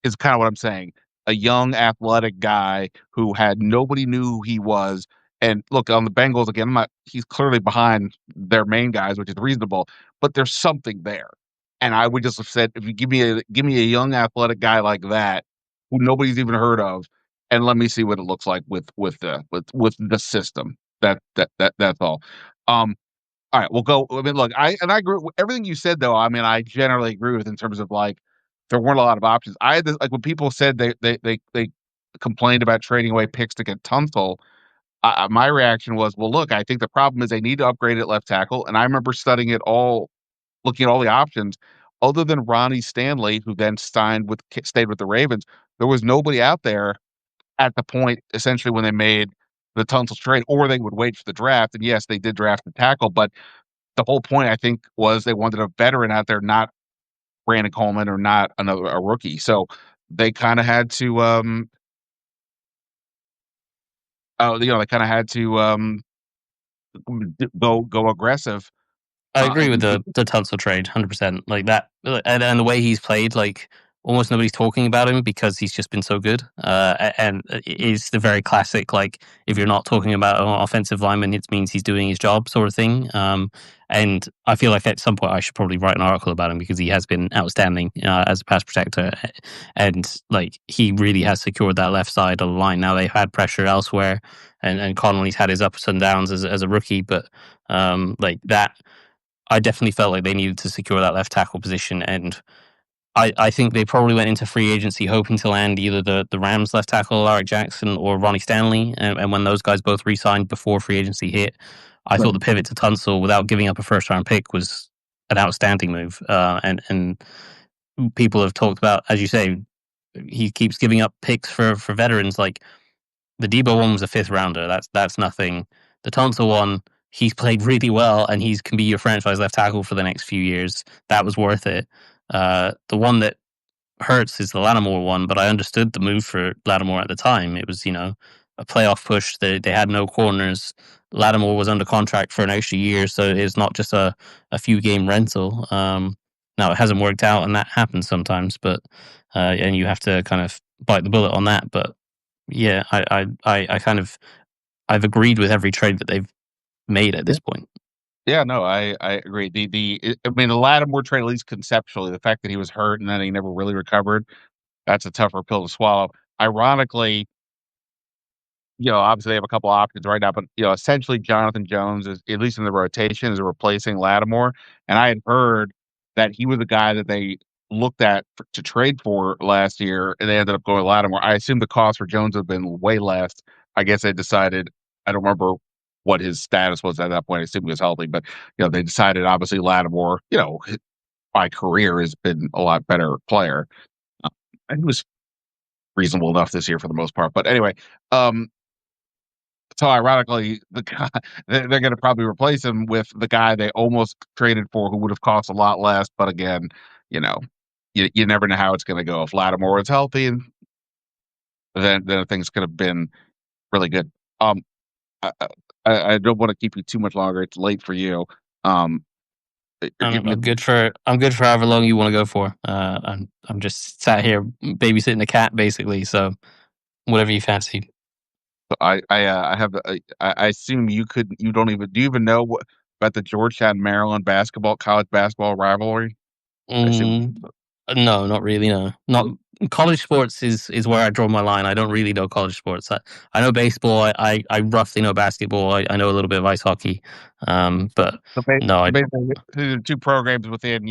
is kinda what I'm saying. A young athletic guy who had nobody knew who he was, and look, on the Bengals, again, he's clearly behind their main guys, which is reasonable, but there's something there. And I would just have said, if you give me a young athletic guy like that, who nobody's even heard of, and let me see what it looks like with the system. That's all. Um all right, we'll go. I mean, look, I agree with everything you said, though. I mean, I generally agree with in terms of like there weren't a lot of options. I had this like when people said they complained about trading away picks to get Tunsil. My reaction was, well, look, I think the problem is they need to upgrade at left tackle, and I remember studying it all, looking at all the options. Other than Ronnie Stanley, who then stayed with the Ravens, there was nobody out there at the point essentially when they made the Tunsil trade, or they would wait for the draft. And yes, they did draft the tackle, but the whole point, I think, was they wanted a veteran out there, not Brandon Coleman or not a rookie. So they kind of had to, they kind of had to go aggressive. I agree with And the Tunsil trade, 100%. Like that, and the way he's played, like almost nobody's talking about him because he's just been so good. And it's the very classic, like if you're not talking about an offensive lineman, it means he's doing his job, sort of thing. And I feel like at some point I should probably write an article about him because he has been outstanding as a pass protector, and like he really has secured that left side of the line. Now they've had pressure elsewhere, and Connolly's had his ups and downs as a rookie, but like that. I definitely felt like they needed to secure that left tackle position, and I think they probably went into free agency hoping to land either the Rams left tackle Larry Jackson or Ronnie Stanley, and when those guys both re-signed before free agency hit, I thought Right. the pivot to Tunsil without giving up a first round pick was an outstanding move. And people have talked about, as you say, he keeps giving up picks for veterans. Like the Debo one was a fifth rounder. That's nothing. The Tunsil one, he's played really well, and he's can be your franchise left tackle for the next few years. That was worth it. The one that hurts is the Lattimore one, but I understood the move for Lattimore at the time. It was, a playoff push. They had no corners. Lattimore was under contract for an extra year, so it's not just a few game rental. Now it hasn't worked out, and that happens sometimes. But and you have to kind of bite the bullet on that. But yeah, I kind of I've agreed with every trade that they've made at Yeah. this point. Yeah, no, I agree. I mean, the Lattimore trade, at least conceptually, the fact that he was hurt and then he never really recovered, that's a tougher pill to swallow. Ironically, obviously they have a couple options right now, but essentially Jonathan Jones is, at least in the rotation, is replacing Lattimore. And I had heard that he was the guy that they looked at to trade for last year, and they ended up going Lattimore. I assume the cost for Jones would have been way less. I guess they decided. I don't remember what his status was at that point. I assume he was healthy, but they decided obviously Lattimore, by career has been a lot better player. Uh, and he was reasonable enough this year for the most part. But anyway, um, so ironically, the guy they're going to probably replace him with the guy they almost traded for, who would have cost a lot less. But again, you know, you never know how it's going to go. If Lattimore is healthy, and then things could have been really good. Um, I, I don't want to keep you too much longer. It's late for you. Um, I'm, you I'm good for I'm good for however long you want to go for. I'm just sat here babysitting a cat basically. So whatever you fancy. I have I assume you don't even do you even know what about the Georgetown Maryland college basketball rivalry? I assume Mm, no, not really. No, not college sports is where I draw my line. I don't really know college sports. I know baseball. I roughly know basketball. I know a little bit of ice hockey. But so no, I basically the two programs within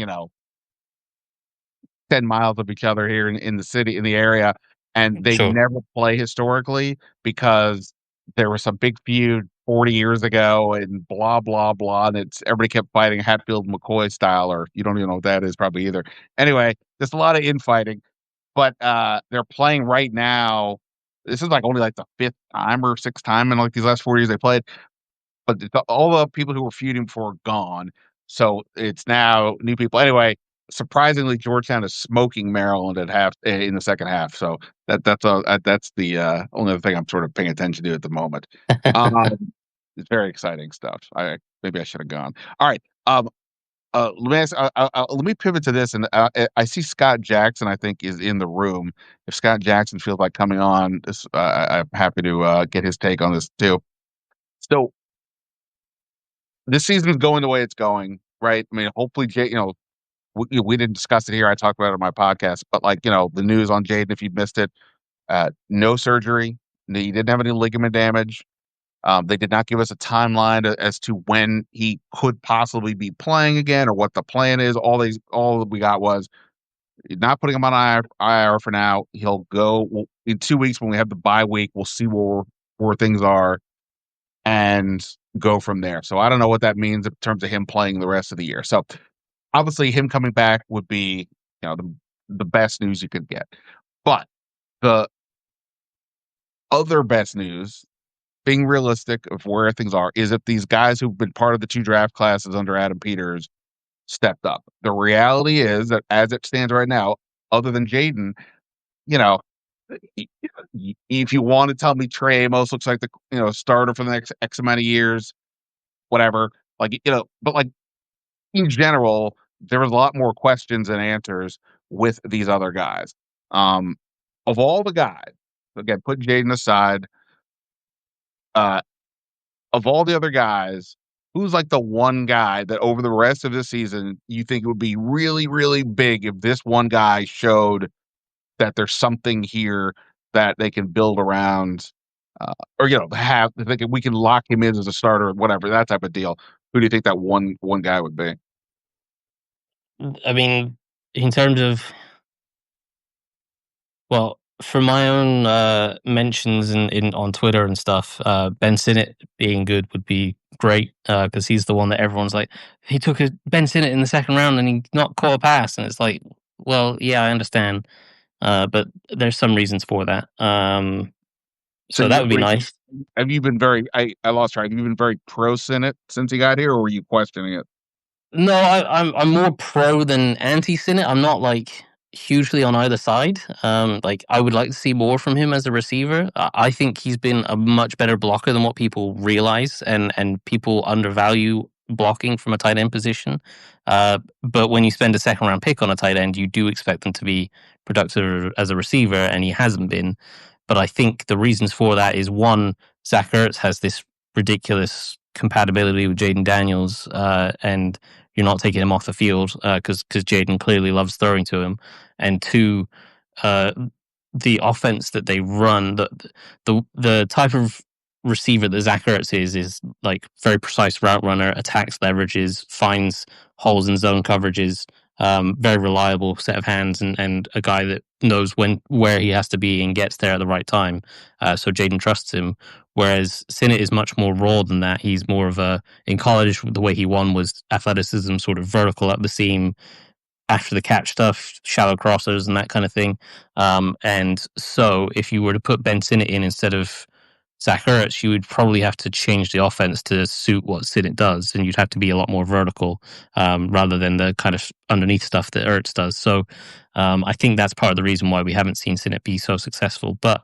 10 miles of each other here in the city, in the area, and they sure. never play historically because there was some big feud 40 years ago and blah, blah, blah. And everybody kept fighting Hatfield McCoy style, or you don't even know what that is probably either. Anyway, there's a lot of infighting, but they're playing right now. This is like only like the fifth time or sixth time in like these last 4 years they played, but all the people who were feuding before are gone. So it's now new people. Anyway, surprisingly, Georgetown is smoking Maryland at in the second half. So that's the only other thing I'm sort of paying attention to at the moment. Um, it's very exciting stuff. Maybe I should have gone. All right. Let me let me pivot to this, and I see Scott Jackson. I think is in the room. If Scott Jackson feels like coming on, I'm happy to get his take on this too. So this season's going the way it's going, right? I mean, hopefully, we didn't discuss it here. I talked about it on my podcast, but like, the news on Jaden, if you missed it, no surgery. He didn't have any ligament damage. They did not give us a timeline as to when he could possibly be playing again or what the plan is. All that we got was not putting him on IR for now. He'll go in 2 weeks when we have the bye week. We'll see where things are and go from there. So I don't know what that means in terms of him playing the rest of the year. So obviously, him coming back would be, the best news you could get. But the other best news, being realistic of where things are, is if these guys who've been part of the two draft classes under Adam Peters stepped up. The reality is that as it stands right now, other than Jaden, you know, if you want to tell me Trey Amos looks like the starter for the next X amount of years, whatever. Like, but like in general, there was a lot more questions than answers with these other guys. Um, of all the guys, again, put Jaden aside, uh, of all the other guys, who's like the one guy that over the rest of the season you think it would be really, really big if this one guy showed that there's something here that they can build around, or have we can lock him in as a starter, or whatever that type of deal. Who do you think that one guy would be? I mean, in terms of well, for my own mentions in on Twitter and stuff, Ben Sinnott being good would be great because he's the one that everyone's like, he took a Ben Sinnott in the second round and he not caught a pass, and it's like, well, yeah, I understand, but there's some reasons for that. So So that would be nice. have you been very I lost track. Have you been very pro Senate since he got here, or were you questioning it? No, I'm more pro than anti Sinnott. I'm not like hugely on either side. Like I would like to see more from him as a receiver. I think he's been a much better blocker than what people realize, and people undervalue blocking from a tight end position. But when you spend a second round pick on a tight end, you do expect them to be productive as a receiver, and he hasn't been. But I think the reasons for that is one, Zach Ertz has this ridiculous compatibility with Jaden Daniels, and you're not taking him off the field because Jaden clearly loves throwing to him. And two, uh, the offense that they run, the type of receiver that Zach Ertz is like very precise route runner, attacks leverages, finds holes in zone coverages, very reliable set of hands, and a guy that knows where he has to be and gets there at the right time. So Jaden trusts him. Whereas Sinnott is much more raw than that. He's more of a in college. The way he won was athleticism, sort of vertical up the seam, after the catch stuff, shallow crossers, and that kind of thing. And so, if you were to put Ben Sinnott in instead of Zach Ertz, you would probably have to change the offense to suit what Sinnott does, and you'd have to be a lot more vertical rather than the kind of underneath stuff that Ertz does. So, I think that's part of the reason why we haven't seen Sinnott be so successful. But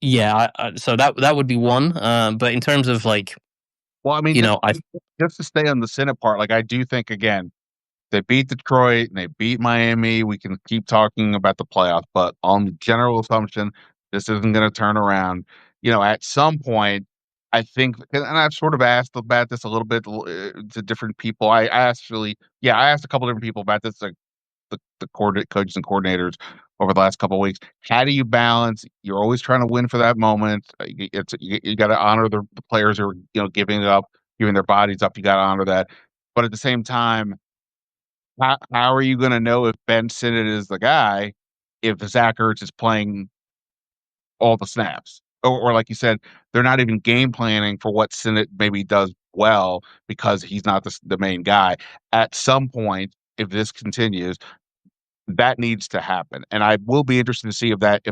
yeah, so that would be one. But in terms of like, Well, I mean, you know, I just to stay on the Senate part, like I do think again, they beat Detroit and they beat Miami. We can keep talking about the playoffs, but on the general assumption this isn't going to turn around, at some point, I think, and I've sort of asked about this a little bit to different people. I asked a couple different people about this, like coaches and coordinators over the last couple of weeks. How do you balance? You're always trying to win for that moment. You got to honor the players who are giving it up, giving their bodies up. You got to honor that, but at the same time, how are you going to know if Ben Sinnott is the guy if Zach Ertz is playing all the snaps? Or like you said, they're not even game planning for what Sinnott maybe does well because he's not the main guy. At some point, if this continues, that needs to happen. And I will be interested to see if that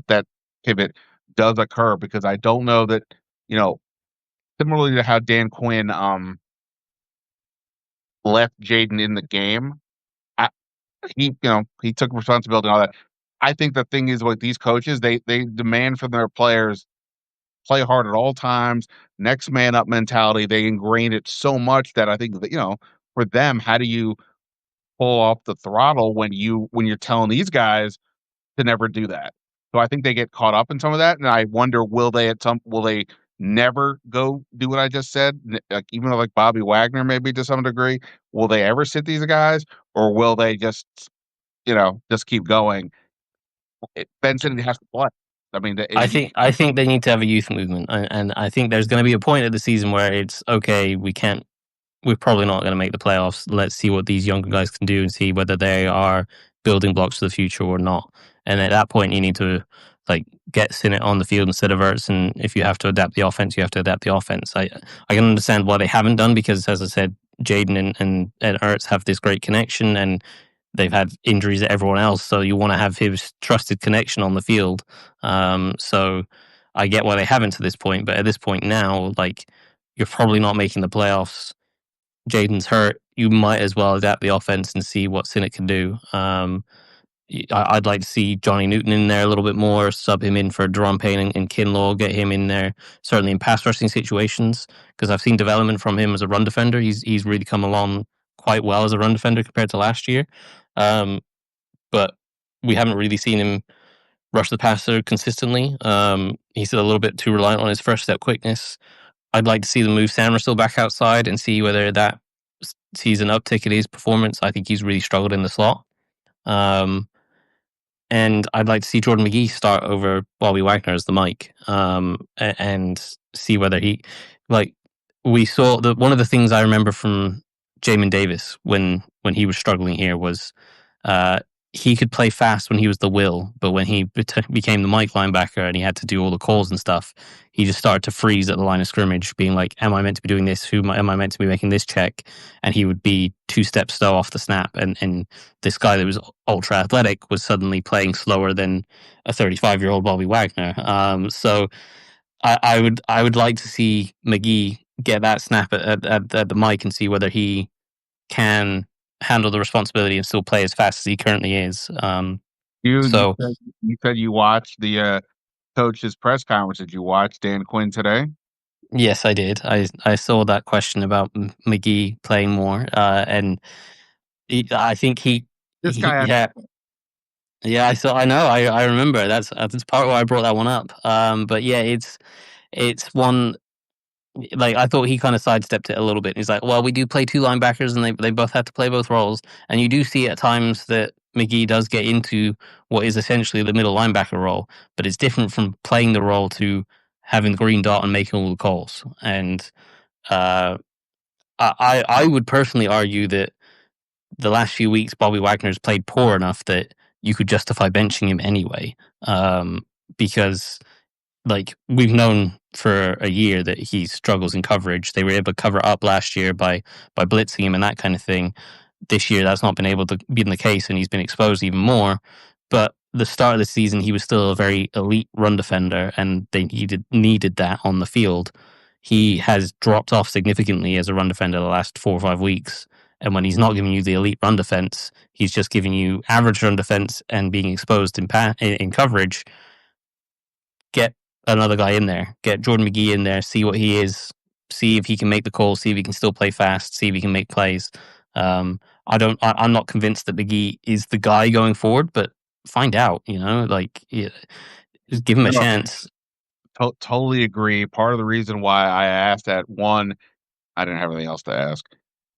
pivot does occur because I don't know that, you know, similarly to how Dan Quinn left Jaden in the game, he took responsibility and all that. I think the thing is with these coaches, they demand from their players play hard at all times, next man up mentality. They ingrain it so much that I think that, for them, how do you pull off the throttle when you're telling these guys to never do that? So I think they get caught up in some of that, and I wonder will they never go do what I just said? Like even though like Bobby Wagner maybe to some degree, will they ever sit these guys, or will they just keep going? Benson has to play. I mean, I think they need to have a youth movement, and I think there's going to be a point of the season where it's okay. We're probably not going to make the playoffs. Let's see what these younger guys can do and see whether they are building blocks for the future or not. And at that point, you need to like get Sinnott on the field instead of Ertz. And if you have to adapt the offense, you have to adapt the offense. I can understand why they haven't done because, as I said, Jaden and Ertz have this great connection, and they've had injuries at everyone else. So you want to have his trusted connection on the field. So I get why they haven't to this point, but at this point now, like you're probably not making the playoffs. Jaden's hurt. You might as well adapt the offense and see what Sinnott can do. I'd like to see Johnny Newton in there a little bit more, sub him in for Deron Payne and Kinlaw, get him in there, certainly in pass rushing situations, because I've seen development from him as a run defender. He's really come along quite well as a run defender compared to last year. Um, but we haven't really seen him rush the passer consistently. He's a little bit too reliant on his first step quickness. I'd like to see them move Samerstill back outside and see whether that sees an uptick in his performance. I think he's really struggled in the slot. Um, and I'd like to see Jordan McGee start over Bobby Wagner as the Mike, and see whether like we saw one of the things I remember from Jamin Davis when he was struggling here was uh, he could play fast when he was the will, but when he became the Mike linebacker and he had to do all the calls and stuff, he just started to freeze at the line of scrimmage, being like, "Am I meant to be doing this? Am I meant to be making this check?" And he would be 2 steps slow off the snap, and this guy that was ultra athletic was suddenly playing slower than a 35-year-old Bobby Wagner. So I would like to see McGee get that snap at the mic and see whether he can handle the responsibility and still play as fast as he currently is. You you So said you said you watched the, coach's press conference. Did you watch Dan Quinn today? yes, I did. I saw that question about McGee playing more, and I think This he guy had yeah. Yeah, I saw. I know. I remember. That's part why I brought that one up. But yeah, it's one. Like, I thought he kind of sidestepped it a little bit. He's like, "Well, we do play two linebackers, and they both have to play both roles." And you do see at times that McGee does get into what is essentially the middle linebacker role, but it's different from playing the role to having the green dot and making all the calls. And uh, I would personally argue that the last few weeks Bobby Wagner's played poor enough that you could justify benching him anyway, because like we've known for a year that he struggles in coverage. They were able to cover up last year by blitzing him and that kind of thing. This year, that's not been able to be the case, and he's been exposed even more. But the start of the season, he was still a very elite run defender, and they needed that on the field. He has dropped off significantly as a run defender the last 4 or 5 weeks. And when he's not giving you the elite run defense, he's just giving you average run defense and being exposed in coverage. Get another guy in there. Get Jordan McGee in there. See what he is. See if he can make the calls. See if he can still play fast. See if he can make plays. I don't. I'm not convinced that McGee is the guy going forward, but find out. Like, yeah, just give him a no, chance. totally agree. Part of the reason why I asked that, one, I didn't have anything else to ask.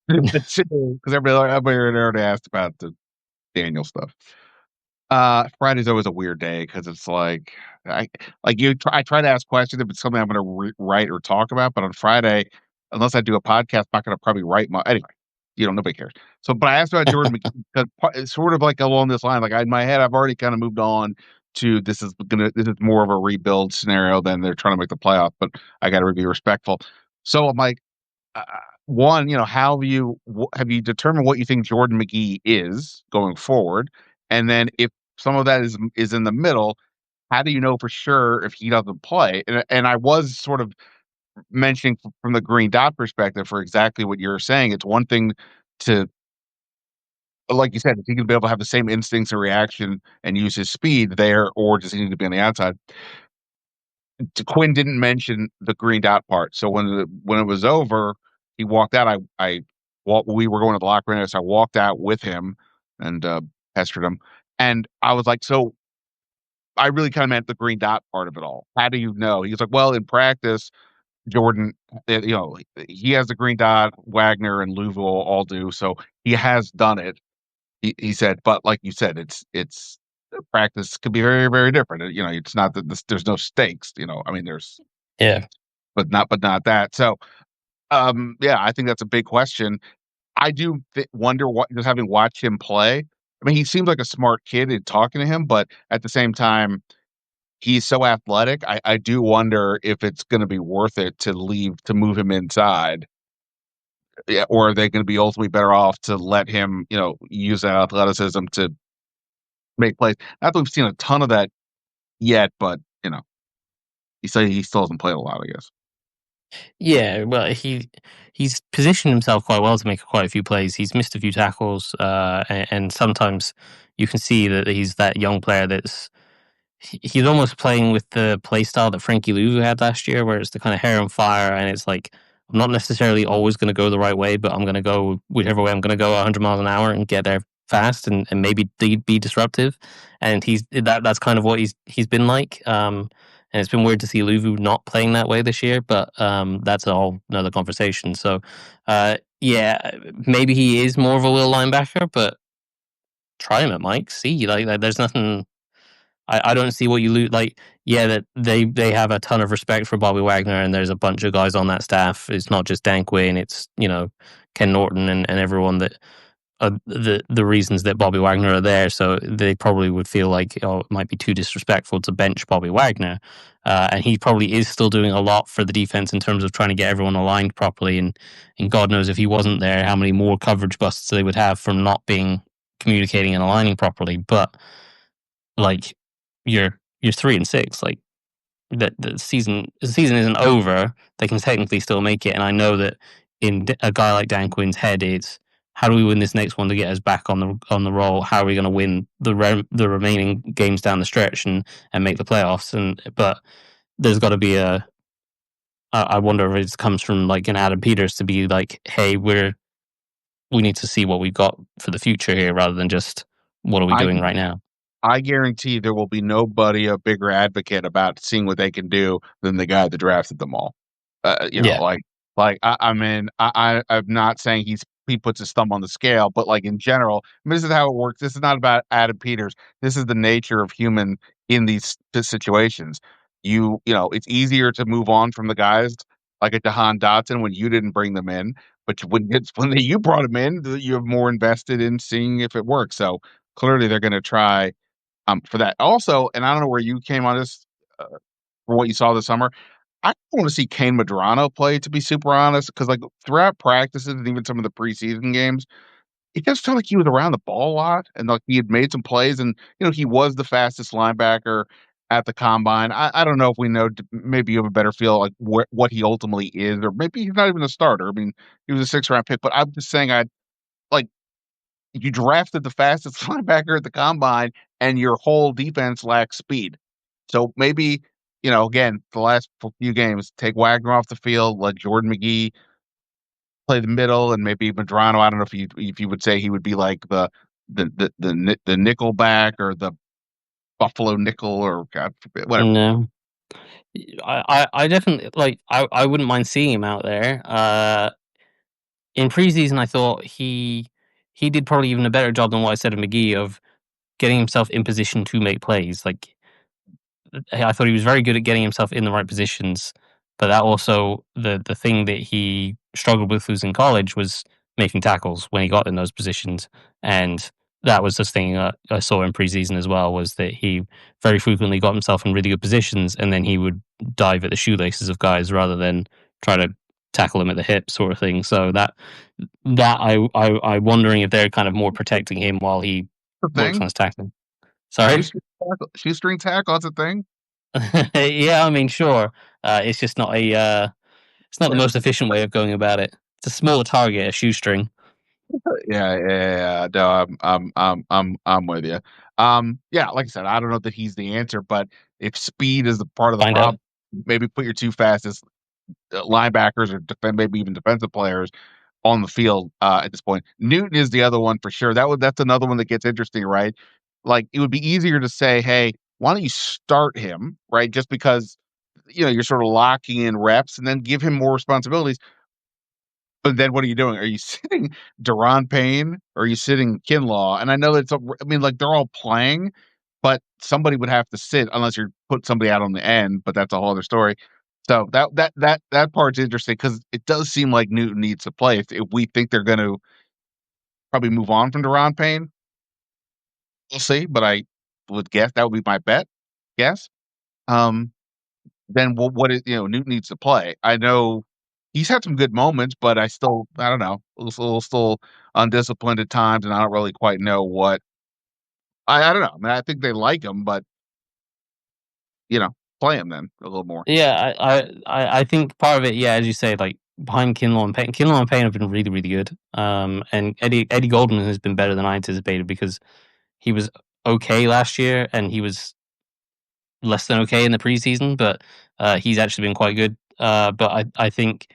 But 2, 'cause everybody already asked about the Daniel stuff. Friday's always a weird day because it's like I try to ask questions if it's something I'm gonna write or talk about, but on Friday, unless I do a podcast, I'm not gonna probably write my anyway. Nobody cares. So, but I asked about Jordan McKee because it's sort of like along this line. Like in my head, I've already kind of moved on to this is more of a rebuild scenario than they're trying to make the playoff. But I got to be respectful. So I'm like, uh, one, how have you determined what you think Jordan McGee is going forward? And then if some of that is in the middle, how do you know for sure if he doesn't play? And I was sort of mentioning from the green dot perspective for exactly what you're saying. It's one thing to, like you said, if he can be able to have the same instincts and reaction and use his speed there, or does he need to be on the outside? Quinn didn't mention the green dot part. So when it was over, he walked out. We were going to the locker room, so I walked out with him and pestered him. And I was like, so I really kind of meant the green dot part of it all. How do you know? He was like, well, in practice, Jordan, he has the green dot. Wagner and Louisville all do. So he has done it. He said, but like you said, it's practice could be very, very different. It's not that there's no stakes. I mean, there's, Yeah. but not that. So, yeah, I think that's a big question. I do wonder what just having watched him play. I mean, he seems like a smart kid in talking to him, but at the same time, he's so athletic. I do wonder if it's going to be worth it to move him inside. Yeah, or are they going to be ultimately better off to let him, use that athleticism to make plays? Not that we've seen a ton of that yet, but he still hasn't played a lot, I guess. Yeah, well, he's positioned himself quite well to make quite a few plays. He's missed a few tackles, and sometimes you can see that he's that young player he's almost playing with the play style that Frankie Louvu had last year, where it's the kind of hair on fire, and it's like I'm not necessarily always going to go the right way, but I'm going to go whichever way I'm going to go 100 miles an hour and get there fast and maybe be disruptive. And that's kind of what he's been like. And it's been weird to see Luvu not playing that way this year, but that's a whole another conversation. So, yeah, maybe he is more of a will linebacker, but try him at Mike. See, like there's nothing. I don't see what you lose. Like, yeah, that they have a ton of respect for Bobby Wagner, and there's a bunch of guys on that staff. It's not just Dan Quinn. It's Ken Norton and everyone that the reasons that Bobby Wagner are there. So they probably would feel like, oh, it might be too disrespectful to bench Bobby Wagner, and he probably is still doing a lot for the defense in terms of trying to get everyone aligned properly. And God knows if he wasn't there, how many more coverage busts they would have from not being communicating and aligning properly. But like you're 3-6, like that the season isn't over. They can technically still make it, and I know that a guy like Dan Quinn's head, it's how do we win this next one to get us back on the roll? How are we going to win the remaining games down the stretch and make the playoffs? And but there's got to be I wonder if it comes from like an Adam Peters to be like, hey, we need to see what we've got for the future here rather than just what are we I doing right now. I guarantee there will be nobody a bigger advocate about seeing what they can do than the guy that drafted them all. Yeah, I mean, I'm not saying he puts his thumb on the scale, but like in general, I mean, this is how it works. This is not about Adam Peters. This is the nature of human in these situations. It's easier to move on from the guys like a Jahan Dotson when you didn't bring them in, but when you brought them in, you're more invested in seeing if it works. So clearly, they're going to try for that. Also, and I don't know where you came on this uh, for what you saw this summer. I want to see Kane Madrano play, to be super honest, because like throughout practices and even some of the preseason games, it just felt like he was around the ball a lot and like he had made some plays and he was the fastest linebacker at the combine. I don't know if we know maybe you have a better feel like what he ultimately is, or maybe he's not even a starter. I mean, he was a 6th round pick, but I'm just saying I like you drafted the fastest linebacker at the combine and your whole defense lacks speed. So maybe, again, the last few games, take Wagner off the field, let Jordan McGee play the middle, and maybe Madrano. I don't know if you would say he would be like the nickel back or the Buffalo nickel or God forbid, whatever. no. I definitely like. I wouldn't mind seeing him out there. In preseason, I thought he did probably even a better job than what I said of McGee of getting himself in position to make plays. Like I thought he was very good at getting himself in the right positions, but that also the thing that he struggled with was in college was making tackles when he got in those positions, and that was the thing I saw in preseason as well was that he very frequently got himself in really good positions, and then he would dive at the shoelaces of guys rather than try to tackle them at the hip, sort of thing. So I'm wondering if they're kind of more protecting him while he The works on thing, his tackling. Sorry. shoestring tackle, that's a thing. Yeah, I mean, sure. It's just not it's not the Yeah, most efficient way of going about it. It's a smaller target, a shoestring. yeah. No, I'm with you. Yeah, like I said, I don't know that he's the answer, but if speed is the part of the Find out. problem, maybe put your two fastest linebackers or maybe even defensive players on the field at this point. Newton is the other one for sure. That's another one that gets interesting, right? Like it would be easier to say, hey, why don't you start him, right? Just because you're sort of locking in reps and then give him more responsibilities. But then what are you doing? Are you sitting Deron Payne or are you sitting Kinlaw? And I know that I mean, like they're all playing, but somebody would have to sit unless you put somebody out on the end. But that's a whole other story. So that part's interesting because it does seem like Newton needs to play. If we think they're going to probably move on from Deron Payne, we'll see. But I would guess that would be my bet. Guess. Um, then what is Newton needs to play. I know he's had some good moments, but I don't know, still undisciplined at times, and I don't really quite know what I don't know. I mean, I think they like him, but you know, play him then a little more. Yeah, I think part of it, yeah, as you say, like behind Kinlaw and Payne have been really, really good. And Eddie Goldman has been better than I anticipated because he was okay last year and he was less than okay in the preseason, but he's actually been quite good. But I think,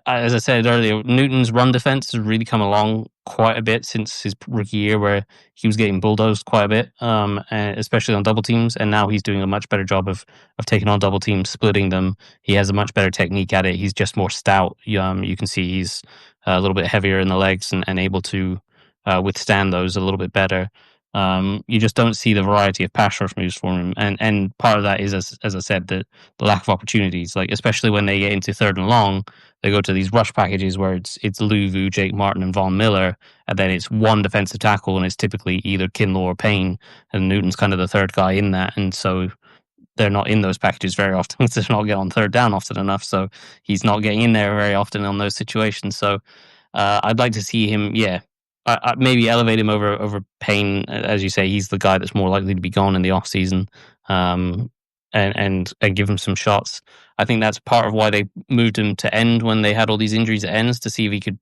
as I said earlier, Newton's run defense has really come along quite a bit since his rookie year, where he was getting bulldozed quite a bit, and especially on double teams. And now he's doing a much better job of taking on double teams, splitting them. He has a much better technique at it. He's just more stout. You can see he's a little bit heavier in the legs and able to withstand those a little bit better. You just don't see the variety of pass rush moves for him, and part of that is, as I said, the lack of opportunities. Like especially when they get into third and long, they go to these rush packages where it's Luvu, Jake Martin, and Von Miller, and then it's one defensive tackle, and it's typically either Kinlaw or Payne, and Newton's kind of the third guy in that, and so they're not in those packages very often because they're not getting on third down often enough. So he's not getting in there very often on those situations. So I'd like to see him, yeah, maybe elevate him over Payne. As you say, he's the guy that's more likely to be gone in the off season, and give him some shots. I think that's part of why they moved him to end when they had all these injuries at ends to see if he could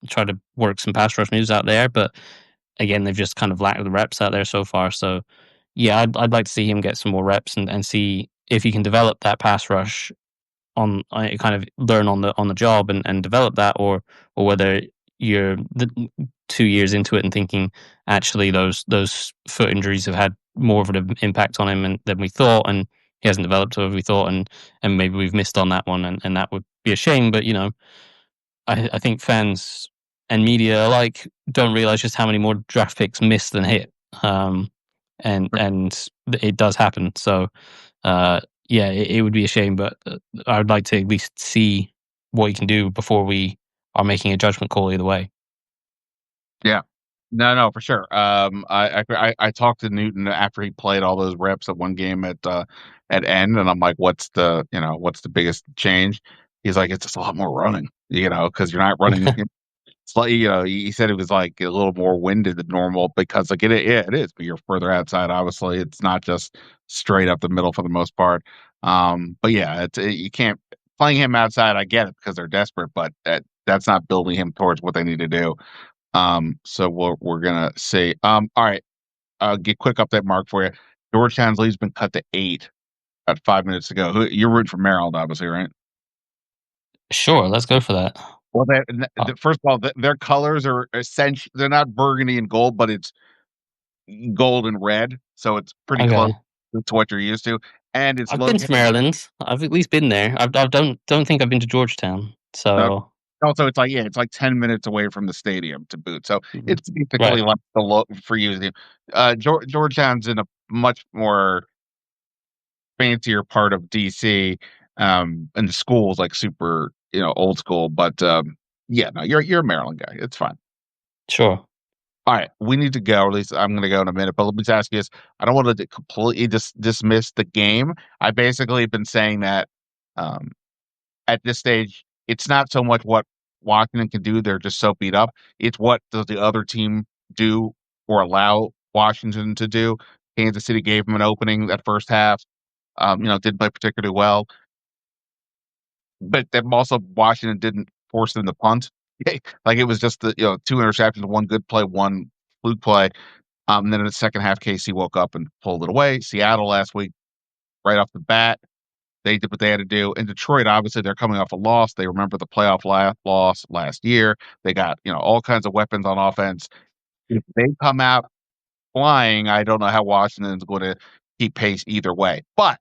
try to work some pass rush moves out there. But again, they've just kind of lacked the reps out there so far. So yeah, I'd like to see him get some more reps and see if he can develop that pass rush on kind of learn on the job and develop that, or whether you're 2 years into it and thinking actually those foot injuries have had more of an impact on him than we thought, and he hasn't developed as we thought, and maybe we've missed on that one, and that would be a shame. But I think fans and media alike don't realize just how many more draft picks miss than hit, and it does happen. So yeah, it would be a shame, but I would like to at least see what he can do before we are making a judgment call either way. Yeah. No, no, for sure. I talked to Newton after he played all those reps at one game at end, and I'm like, what's the biggest change? He's like, it's just a lot more running, because you're not running. It's like, he said it was like a little more winded than normal because like yeah, it is, but you're further outside. Obviously, it's not just straight up the middle for the most part. But yeah, you can't playing him outside. I get it because they're desperate, but that's not building him towards what they need to do. So we're gonna say, all right, get quick update, Mark, for you. Georgetown's lead's been cut to 8 at 5 minutes ago. You're rooting for Maryland, obviously, right? Sure, let's go for that. Well, Uh, first of all, their colors are essentially they're not burgundy and gold, but it's gold and red, so it's pretty close okay, to what you're used to. And it's I've been located to Maryland. I've at least been there. I don't think I've been to Georgetown. uh, So also it's like yeah, it's like 10 minutes away from the stadium to boot. So mhm, it's basically right, like the look for you. Georgetown's in a much more fancier part of DC, and the school's like super, old school. But yeah, no, you're a Maryland guy. It's fine. sure. All right, we need to go. Or at least I'm going to go in a minute. But let me just ask you this: I don't want to completely dismiss the game. I basically been saying that um, at this stage, it's not so much what Washington can do; they're just so beat up. It's what does the other team do or allow Washington to do. Kansas City gave them an opening that first half. Didn't play particularly well, but then also Washington didn't force them to punt. Like it was just the two interceptions, one good play, one fluke play. And then in the second half, KC woke up and pulled it away. Seattle last week, right off the bat, they did what they had to do. In Detroit, obviously, they're coming off a loss. They remember the playoff loss last year. They got all kinds of weapons on offense. If they come out flying, I don't know how Washington's going to keep pace either way. But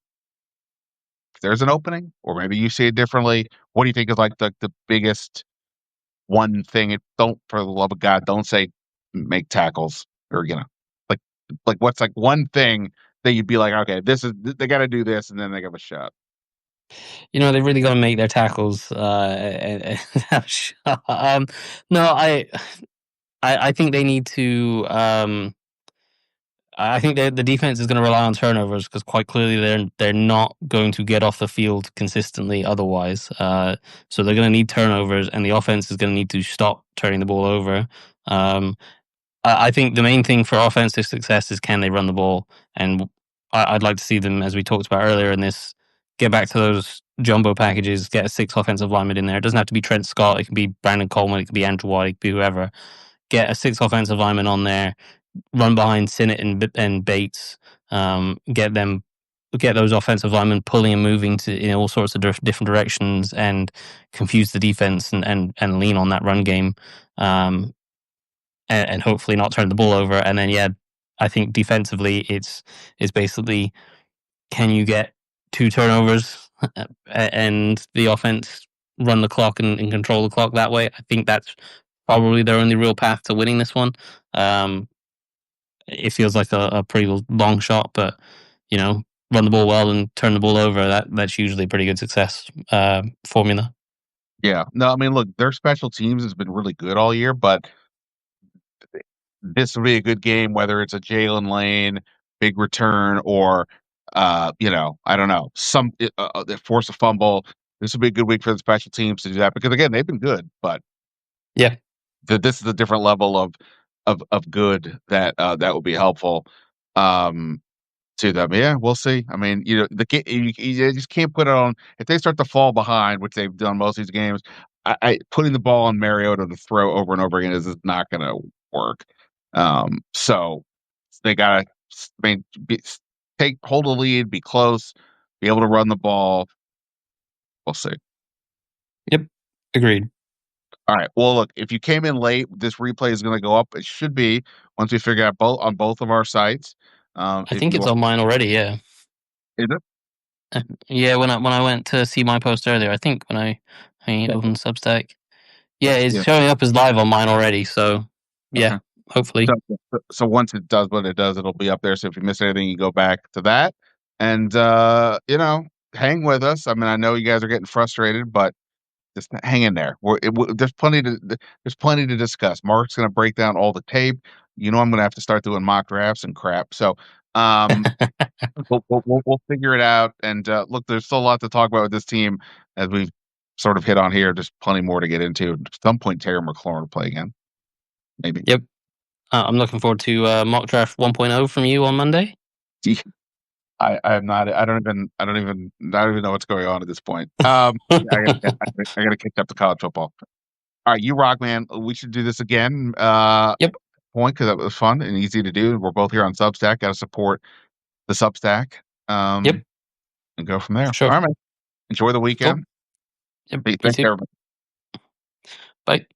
if there's an opening, or maybe you see it differently, what do you think is like the biggest one thing? Don't, for the love of God, don't say make tackles or like what's like one thing that you'd be like, okay, this is they got to do this, and then they give a shot. They really got to make their tackles. Have a shot. No, I think they need to. I think the defense is going to rely on turnovers because quite clearly they're not going to get off the field consistently otherwise. So they're going to need turnovers, and the offense is going to need to stop turning the ball over. Um, I think the main thing for offensive success is can they run the ball, and I'd like to see them, as we talked about earlier in this, get back to those jumbo packages, get a 6 offensive lineman in there. It doesn't have to be Trent Scott. It can be Brandon Coleman. It could be Andrew White. It could be whoever. Get a 6 offensive lineman on there, run behind Sinnott and Bates. Get those offensive linemen pulling and moving to in all sorts of different directions and confuse the defense and lean on that run game. And hopefully not turn the ball over. And then yeah, I think defensively it's basically can you get 2 turnovers and the offense run the clock and control the clock that way. I think that's probably their only real path to winning this one. Um, it feels like a pretty long shot, but you know, run the ball well and turn the ball over. That's usually a pretty good success formula. Yeah. No, I mean, look, their special teams has been really good all year, but this will be a good game, whether it's a Jalen Lane big return or, I don't know, they force a fumble. This will be a good week for the special teams to do that because again, they've been good, but Yeah, this is a different level of good that that will be helpful. Um, to them. Yeah, we'll see. I mean, you just can't put it on if they start to fall behind, which they've done most of these games. Putting the ball on Mariota to throw over and over again is not going to work. So they got to, I mean, hold the lead, be close, be able to run the ball. We'll see. yep, agreed. All right. Well, look, if you came in late, this replay is going to go up. It should be once we figure out both on both of our sites. I If think you it's want, on mine already. Yeah, is it? yeah. When I went to see my post earlier, I think when I Yeah. opened Substack, yeah, it's Yeah. showing up as live on mine already. So yeah, Okay. hopefully. So once it does what it does, it'll be up there. So if you miss anything, you go back to that and hang with us. I mean, I know you guys are getting frustrated, but just hang in there. There's plenty to discuss. Mark's going to break down all the tape. I'm going to have to start doing mock drafts and crap. So um, we'll figure it out. And look, there's still a lot to talk about with this team as we've sort of hit on here. There's plenty more to get into. At some point, Terry McLaurin will play again, maybe. Yep. I'm looking forward to mock draft 1.0 from you on Monday. I'm not. I don't even know what's going on at this point. Yeah, I gotta catch up to college football. All right, you rock, man. We should do this again. Yep. Point because it was fun and easy to do. We're both here on Substack. Got to support the Substack. Yep. And go from there. For sure. All right, man. Enjoy the Cool. weekend. Yep. Hey, You thanks, too. everybody. Bye.